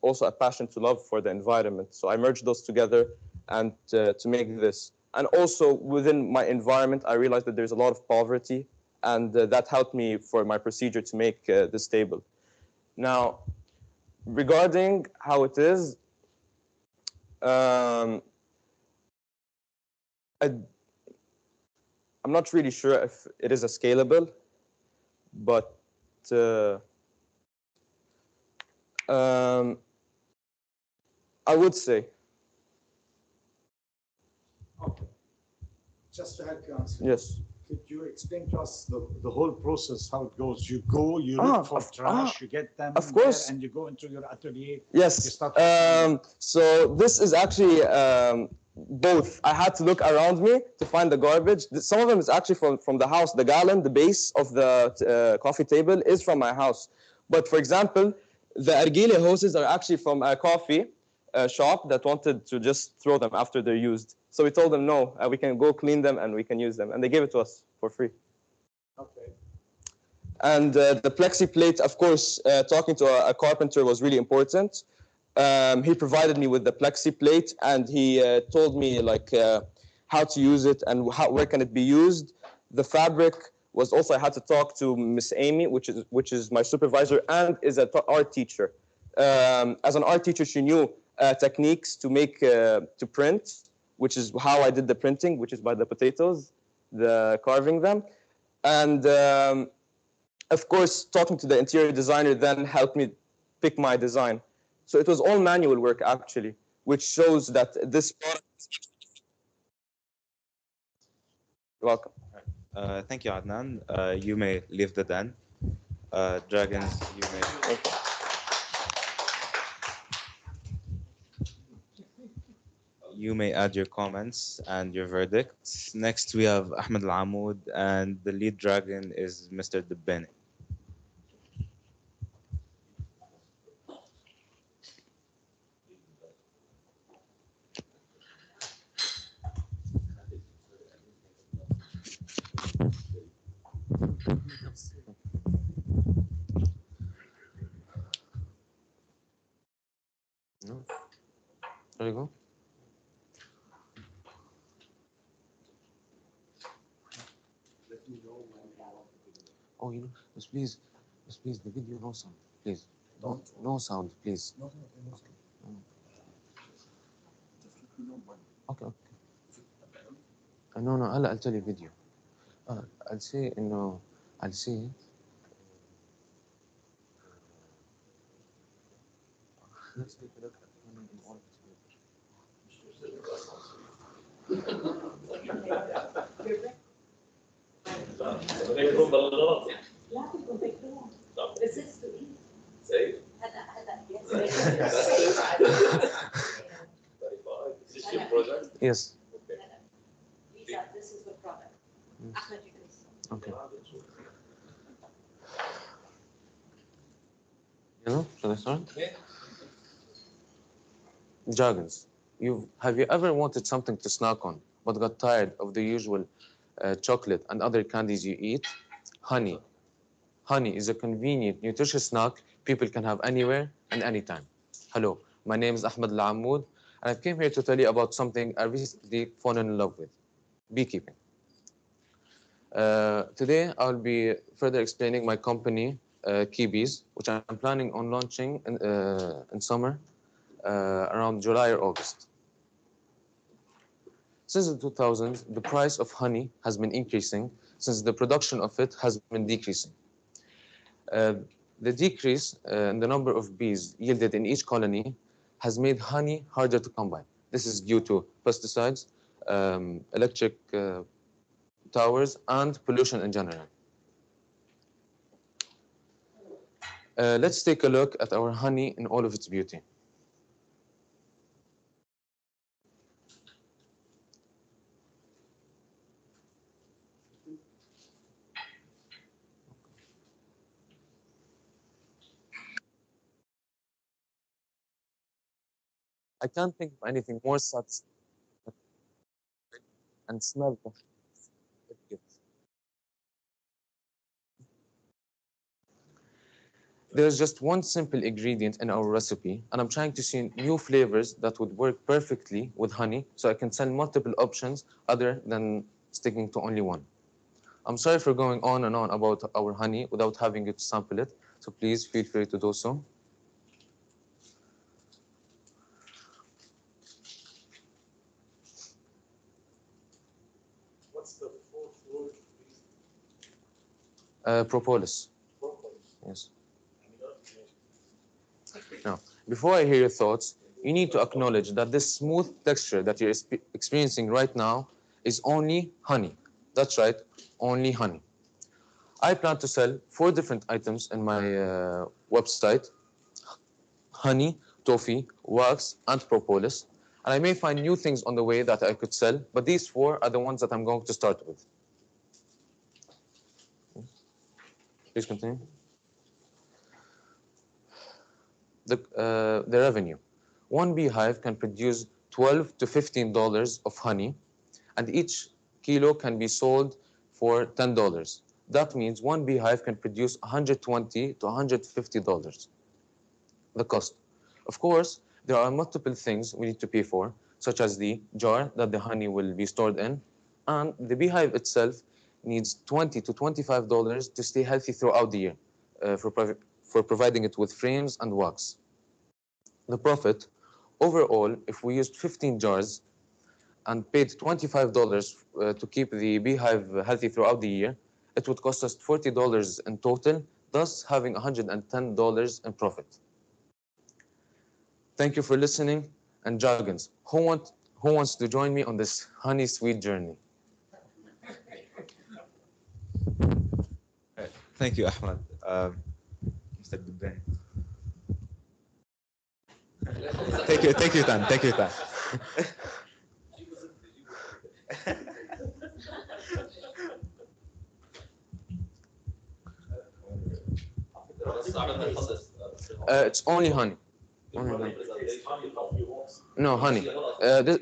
also a passion to love for the environment. So I merged those together and to make this. And also within my environment, I realized that there's a lot of poverty, and that helped me for my procedure to make this table. Now, regarding how it is, I'm not really sure if it is a scalable, but I would say. Okay. Just to help you answer. Yes. Could you explain to us the whole process, how it goes? You go, you look for trash, you get them of course. there, and you go into your atelier. Yes. You start So this is actually both. I had to look around me to find the garbage. Some of them is actually from the house. The gallon, the base of the coffee table is from my house. But for example, the argile hoses are actually from a coffee shop that wanted to just throw them after they're used. So we told them, no, we can go clean them and we can use them. And they gave it to us for free. Okay. And the plexi plate, of course, talking to a carpenter was really important. He provided me with the plexi plate, and he told me like how to use it and where can it be used. The fabric was also, I had to talk to Miss Amy, which is my supervisor and is an art teacher. As an art teacher, she knew techniques to make to print, which is how I did the printing, which is by the potatoes, the carving them, and of course, talking to the interior designer then helped me pick my design. So it was all manual work, actually, which shows that this product is... You're welcome. Thank you, Adnan. You may leave the den. Dragons, you may... You may add your comments and your verdicts. Next, we have Ahmed Al-Amoud, and the lead dragon is Mr. Debene. No. There you go. Oh, just please, the video, no sound, please. No sound, please. Okay. No, I'll tell you video. I'll say, I'll say. Let's take a look at one in all of its papers. Yes. This is the product. Ahmed, you can start. Okay. Should I start? Jargons. Have you ever wanted something to snack on, but got tired of the usual chocolate and other candies you eat? Honey. Honey is a convenient, nutritious snack people can have anywhere and anytime. Hello, my name is Ahmed Al-Amoud, and I came here to tell you about something I recently fallen in love with: beekeeping. Today, I'll be further explaining my company, Keebees, which I'm planning on launching in summer, around July or August. Since the 2000s, the price of honey has been increasing, since the production of it has been decreasing. The decrease in the number of bees yielded in each colony has made honey harder to come by. This is due to pesticides, electric towers, and pollution in general. Let's take a look at our honey in all of its beauty. I can't think of anything more satisfying and smell the it gives. There's just one simple ingredient in our recipe, and I'm trying to see new flavors that would work perfectly with honey, so I can sell multiple options other than sticking to only one. I'm sorry for going on and on about our honey without having you to sample it, so please feel free to do so. What's the fourth word? Propolis. Propolis. Yes. Now, before I hear your thoughts, you need to acknowledge that this smooth texture that you're experiencing right now is only honey. That's right, only honey. I plan to sell 4 different items in my website: honey, toffee, wax, and propolis. And I may find new things on the way that I could sell, but these 4 are the ones that I'm going to start with. Please continue. The revenue. One beehive can produce $12 to $15 of honey, and each kilo can be sold for $10. That means one beehive can produce $120 to $150. The cost. Of course, there are multiple things we need to pay for, such as the jar that the honey will be stored in, and the beehive itself needs $20 to $25 to stay healthy throughout the year, for providing it with frames and wax. The profit, overall, if we used 15 jars and paid $25 to keep the beehive healthy throughout the year, it would cost us $40 in total, thus having $110 in profit. Thank you for listening, and jargons. Who wants to join me on this honey sweet journey? Thank you, Ahmed. Mr. Dubran. Take your time. Take your time. It's only honey. Only honey. No, honey.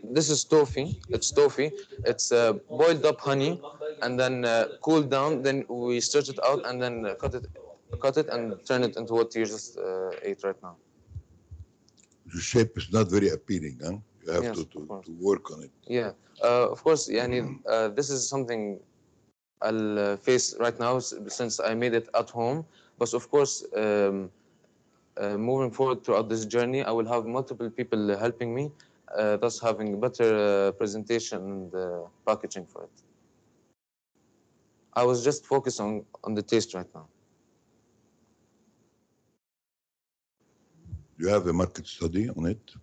This is toffee. It's toffee. It's boiled up honey, and then cooled down. Then we stretch it out, and then cut it, and turn it into what you just ate right now. The shape is not very appealing, huh? You have Yes, to work on it. Yeah, of course. This is something I'll face right now since I made it at home. But of course, moving forward throughout this journey, I will have multiple people helping me, thus having better presentation and packaging for it. I was just focused on the taste right now. You have a market study on it?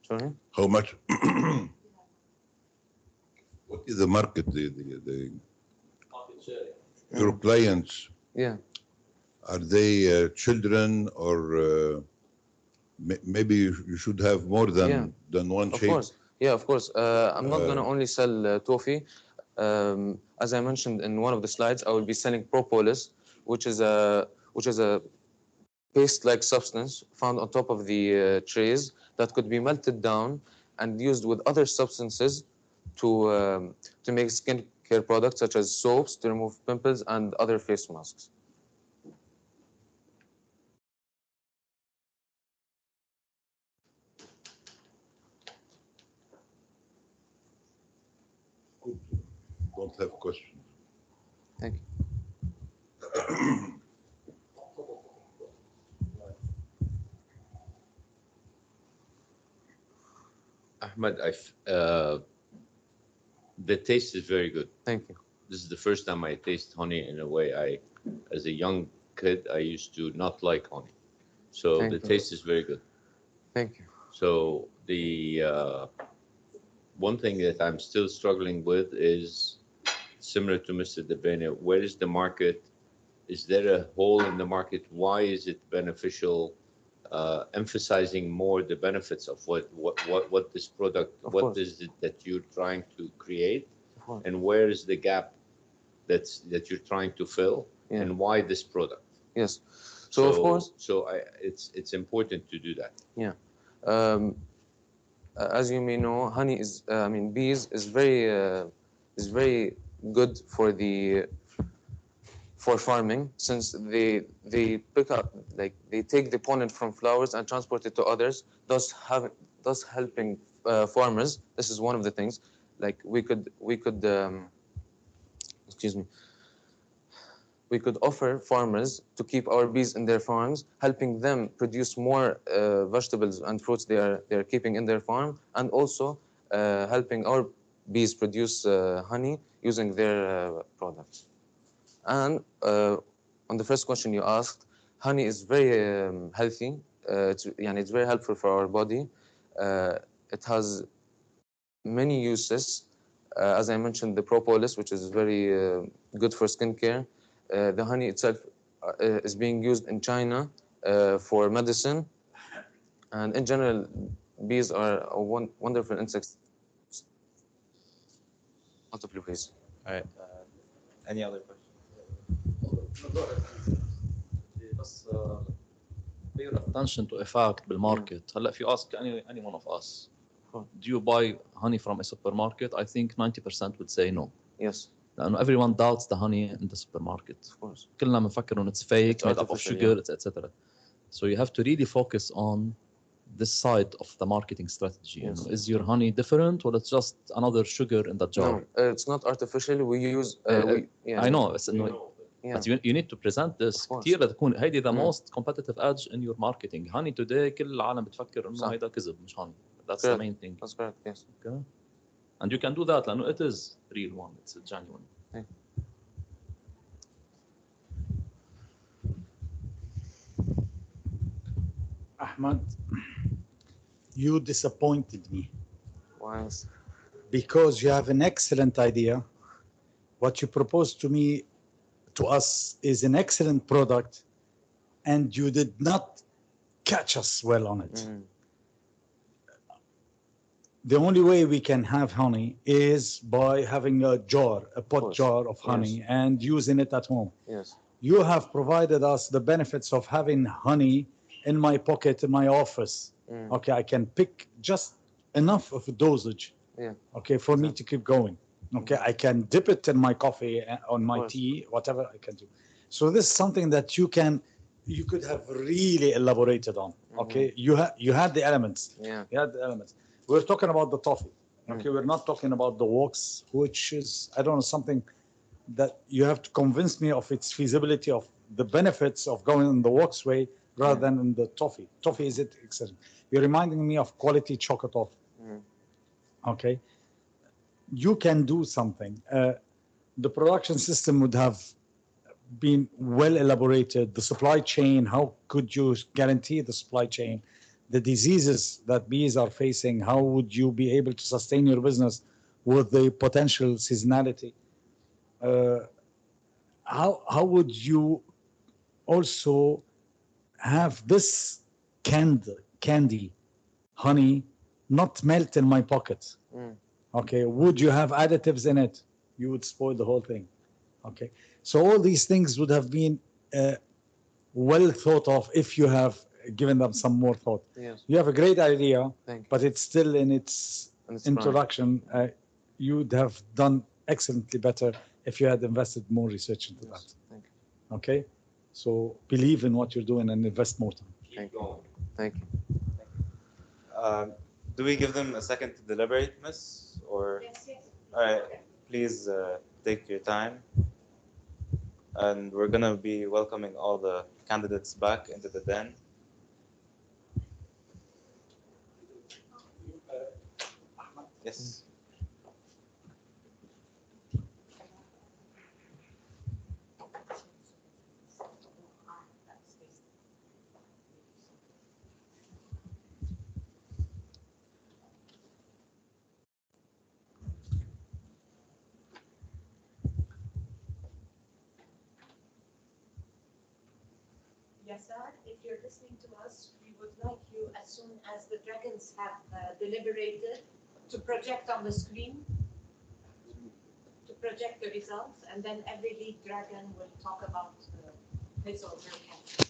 Sorry? How much? What is the market? The Market share. your clients, Yeah. are they children or maybe you should have more than one Of shape? course. Yeah, of course. I'm not going to only sell toffee. As I mentioned in one of the slides, I will be selling propolis, which is a paste-like substance found on top of the trays that could be melted down and used with other substances to make skincare products such as soaps to remove pimples and other face masks. Don't have questions. Thank you. Ahmed, the taste is very good. Thank you. This is the first time I taste honey in a way as a young kid, I used to not like honey. So Thank the you. taste is very good. Thank you. So the one thing that I'm still struggling with is similar to Mr. Debene. Where is the market? Is there a hole in the market? Why is it beneficial? Emphasizing more the benefits of what this product, Of what course. is it that you're trying to create, Of course. and where is the gap that you're trying to fill, Yeah. and why this product? Yes. So of course. It's important to do that. Yeah. As you may know, honey is, bees is very good for farming, since they pick up, like they take the pollen from flowers and transport it to others, thus helping farmers. This is one of the things. Like we could excuse me. We could offer farmers to keep our bees in their farms, helping them produce more vegetables and fruits they are keeping in their farm, and also helping our bees produce honey using their products. And on the first question you asked, honey is very healthy. It's very helpful for our body. It has many uses. As I mentioned, the propolis, which is very good for skincare. The honey itself is being used in China for medicine. And in general, bees are wonderful insects. Multiple ways. All right. Any other questions? بس pay attention to a fact بالmarket. هلا if you ask any one of us, do you buy honey from a supermarket? I think 90% would say no. Yes. لأنه everyone doubts the honey in the supermarket. Of course. كلنا بنفكر إنه it's fake, It's made up of artificial, sugar, yeah. etc. So you have to really focus on this side of the marketing strategy. Yes. You know, is your honey different, or it's just another sugar in the jar? No, it's not artificial. We use. I know. It's Yeah. But you need to present this كثير لتكون هيدي the most competitive edge in your marketing. Honey today كل العالم بتفكر إنه هيدا كذب مش honey. That's the main thing. That's correct. Yes. Okay. And you can do that لأنه it is real one. It's genuine. Okay. Ahmad, you disappointed me. Why? Because you have an excellent idea. What you proposed to us is an excellent product, and you did not catch us well on it. The only way we can have honey is by having a pot jar of honey, Yes. and using it at home. Yes. You have provided us the benefits of having honey in my pocket in my office. Okay, I can pick just enough of a dosage. Yeah. Okay, for me to keep going. Okay, I can dip it in my coffee, on my tea, whatever I can do. So this is something that you could have really elaborated on. Okay, you had the elements. Yeah. You had the elements. We're talking about the toffee. Okay, we're not talking about the walks, which is, I don't know, something that you have to convince me of its feasibility, of the benefits of going in the walkway rather than in the toffee. Toffee is it excellent. You're reminding me of quality chocolate toffee. Okay, you can do something. The production system would have been well elaborated. The supply chain, how could you guarantee the supply chain? The diseases that bees are facing, how would you be able to sustain your business with the potential seasonality? how would you also have this candy, honey, not melt in my pocket? Mm. Okay, would you have additives in it? You would spoil the whole thing. Okay, so all these things would have been well thought of if you have given them some more thought. Yes. You have a great idea, Thank you. but it's still in its And it's prime. introduction. You'd have done excellently better if you had invested more research into that. Thank you. Okay, so believe in what you're doing and invest more time. Thank you. Thank you. Do we give them a second to deliberate, Miss? Or all right, please take your time. And we're gonna be welcoming all the candidates back into the den. Yes. Yasar, if you're listening to us, we would like you, as soon as the dragons have deliberated, to project on the screen, to project the results, and then every lead dragon will talk about his or her candidate.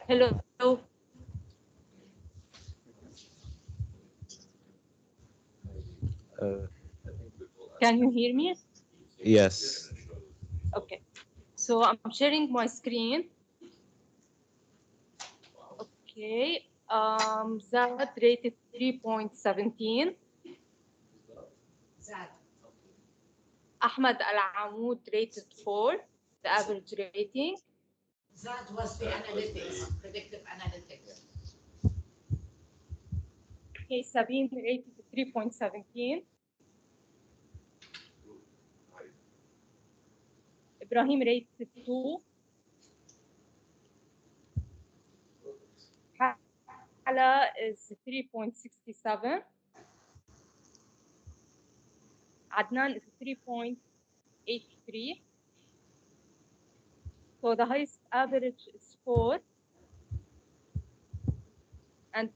Hello. Can you hear me? Yes. Okay. So I'm sharing my screen. Okay. Zad rated 3.17. Zad. Ahmed Al Amoud rated 4, the average rating. Zad was the analytics, predictive analytics. Okay, Sabine rated 3.17. Ibrahim rated 2. Hala is 3.67. Adnan is 3.83. So the highest average is 4. And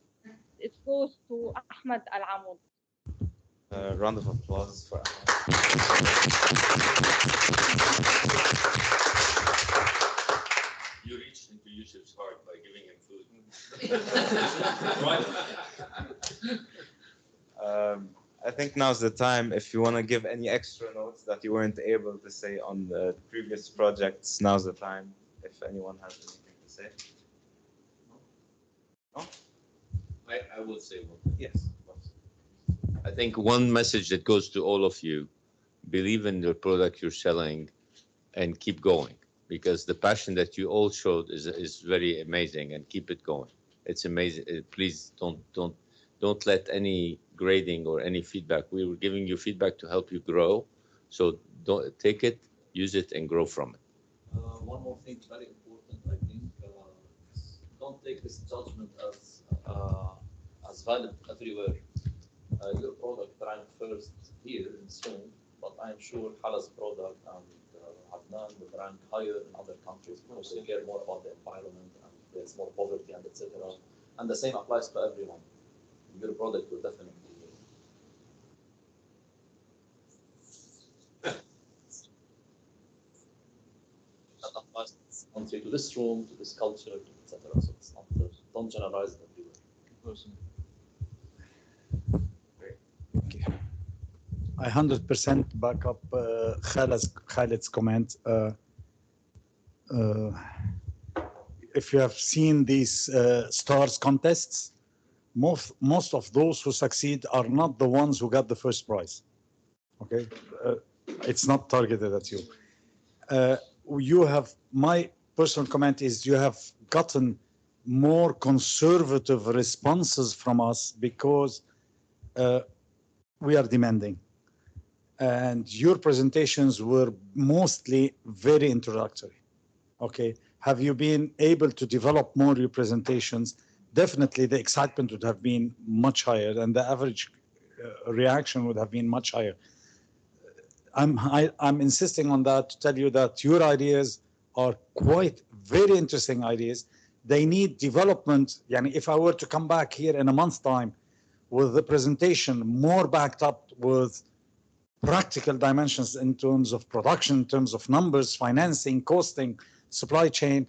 it goes to Ahmed Al Amoud. Round of applause for You reached into Yusuf's heart by giving him food. I think now's the time. If you want to give any extra notes that you weren't able to say on the previous projects, now's the time. If anyone has anything to say. No? I will say one. Yes. I think one message that goes to all of you: believe in the product you're selling, and keep going, because the passion that you all showed is very amazing, and keep it going. It's amazing. Please don't let any grading or any feedback. We were giving you feedback to help you grow, so don't take it, use it, and grow from it. One more thing, very important, I think. Don't take this judgment as valid everywhere. Your product ranked first here in Spain, but I'm sure Hala's product and Adnan will rank higher in other countries because they care more about the environment and there's more poverty and etc. And the same applies to everyone. your product will definitely that applies to this country, to this room, to this culture, etc. So it's not don't generalize it everywhere. I 100% back up Khalid's comment. If you have seen these stars contests, most of those who succeed are not the ones who got the first prize. Okay, it's not targeted at you. You have, my personal comment is you have gotten more conservative responses from us because we are demanding. And your presentations were mostly very introductory. Okay, have you been able to develop more your presentations? Definitely the excitement would have been much higher and the average reaction would have been much higher. I'm insisting on that to tell you that your ideas are quite very interesting ideas. They need development. Yani if I were to come back here in a month's time with the presentation more backed up with practical dimensions in terms of production, in terms of numbers, financing, costing, supply chain,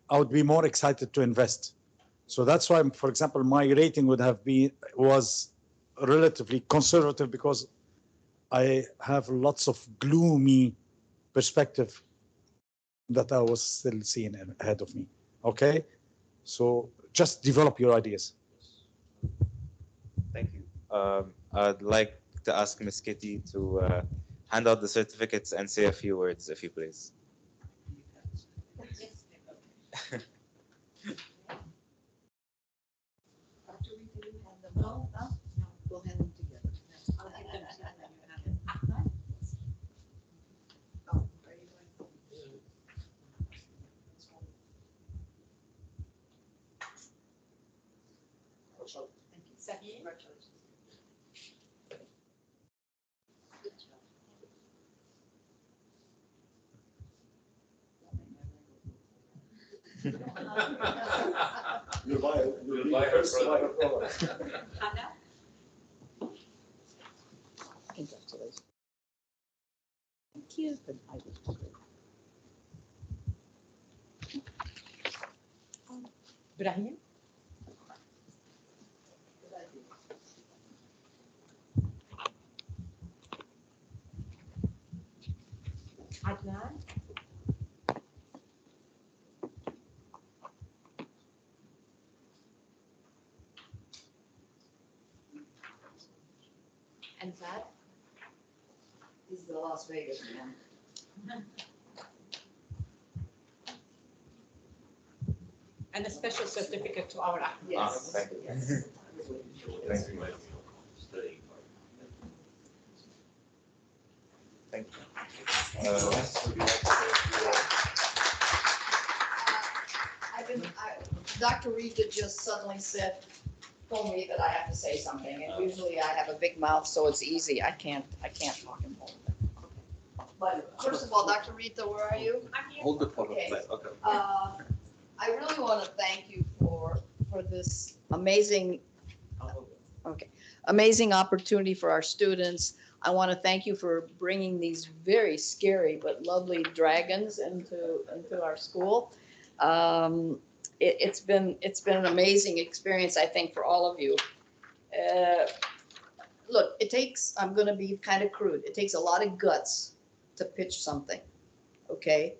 I would be more excited to invest. So that's why, for example, my rating was relatively conservative because I have lots of gloomy perspective that I was still seeing ahead of me. Okay, so just develop your ideas. Thank you. I'd like to ask Ms. Kitty to hand out the certificates and say a few words, if you please. We'll hand them together. I'll give them to you. Thank you. Congratulations. You'll buy her product. Congratulations. Thank you. Ibrahim? Adnan? And Zad? This is the Las Vegas one. And a special certificate to our Ahmed. Yes. Thank you. Yes. Thank you. Thank you. Would you like to Dr. Rita just suddenly told me that I have to say something, and usually I have a big mouth, so it's easy. I can't talk in hold. But first of all, Dr. Rita, where are you? I'm here. hold the photo? Okay. Okay. I really want to thank you for this amazing opportunity for our students. I want to thank you for bringing these very scary but lovely dragons into our school. It's been an amazing experience, I think, for all of you. Look, I'm going to be kind of crude. It takes a lot of guts to pitch something, okay?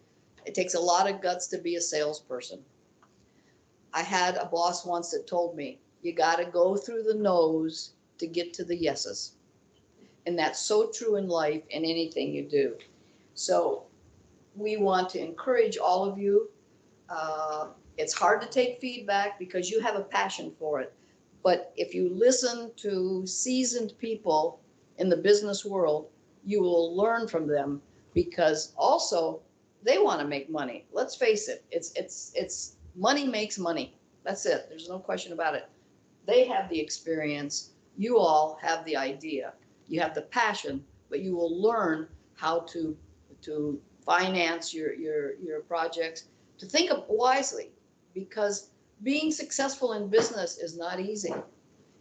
It takes a lot of guts to be a salesperson. I had a boss once that told me, you got to go through the no's to get to the yeses. And that's so true in life and anything you do. So we want to encourage all of you. It's hard to take feedback because you have a passion for it. But if you listen to seasoned people in the business world, you will learn from them because also they want to make money. Let's face it. It's money makes money. That's it. There's no question about it. They have the experience. You all have the idea. You have the passion, but you will learn how to finance your projects, to think of wisely, because being successful in business is not easy.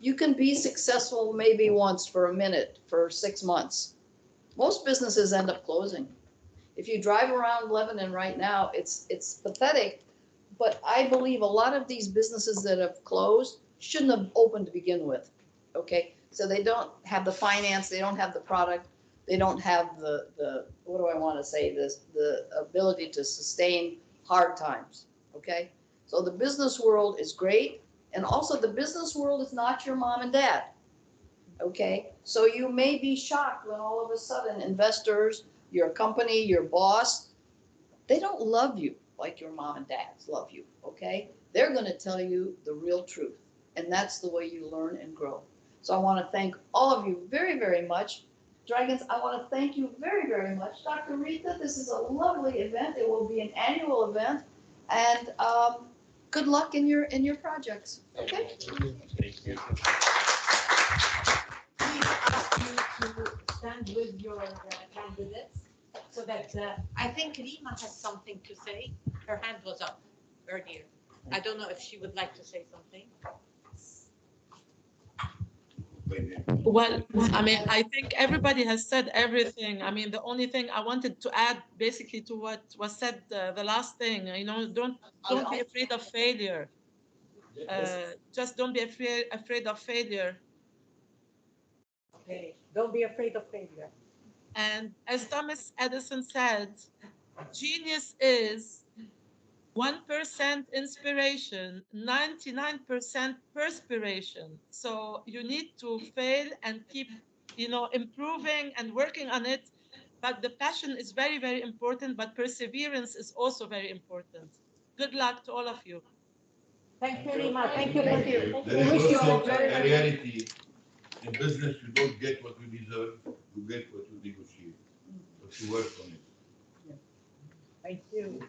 You can be successful maybe once for a minute, for 6 months. Most businesses end up closing. If you drive around Lebanon right now, it's pathetic, but I believe a lot of these businesses that have closed shouldn't have opened to begin with. Okay, so they don't have the finance, they don't have the product, they don't have the what do I want to say, the ability to sustain hard times. Okay, so the business world is great, and also the business world is not your mom and dad. Okay, so you may be shocked when all of a sudden investors, your company, your boss, they don't love you like your mom and dads love you. Okay, they're going to tell you the real truth, and that's the way you learn and grow. So I want to thank all of you very, very much. Dragons, I want to thank you very, very much. Dr. Rita, this is a lovely event. It will be an annual event, and good luck in your projects. Okay. Thank you. Please ask you to stand with your candidates so that I think Rima has something to say. Her hand was up earlier. I don't know if she would like to say something. Well, I mean, I think everybody has said everything. I mean, the only thing I wanted to add basically to what was said, the last thing, you know, don't be afraid of failure. Just don't be afraid of failure. Okay. Don't be afraid of failure. And as Thomas Edison said, genius is 1% inspiration, 99% perspiration. So you need to fail and keep, you know, improving and working on it. But the passion is very, very important, but perseverance is also very important. Good luck to all of you. Thank you, Rima. Thank you. There is also a reality. In business, you don't get what you deserve, you get what you negotiate. But you work on it. Thank you.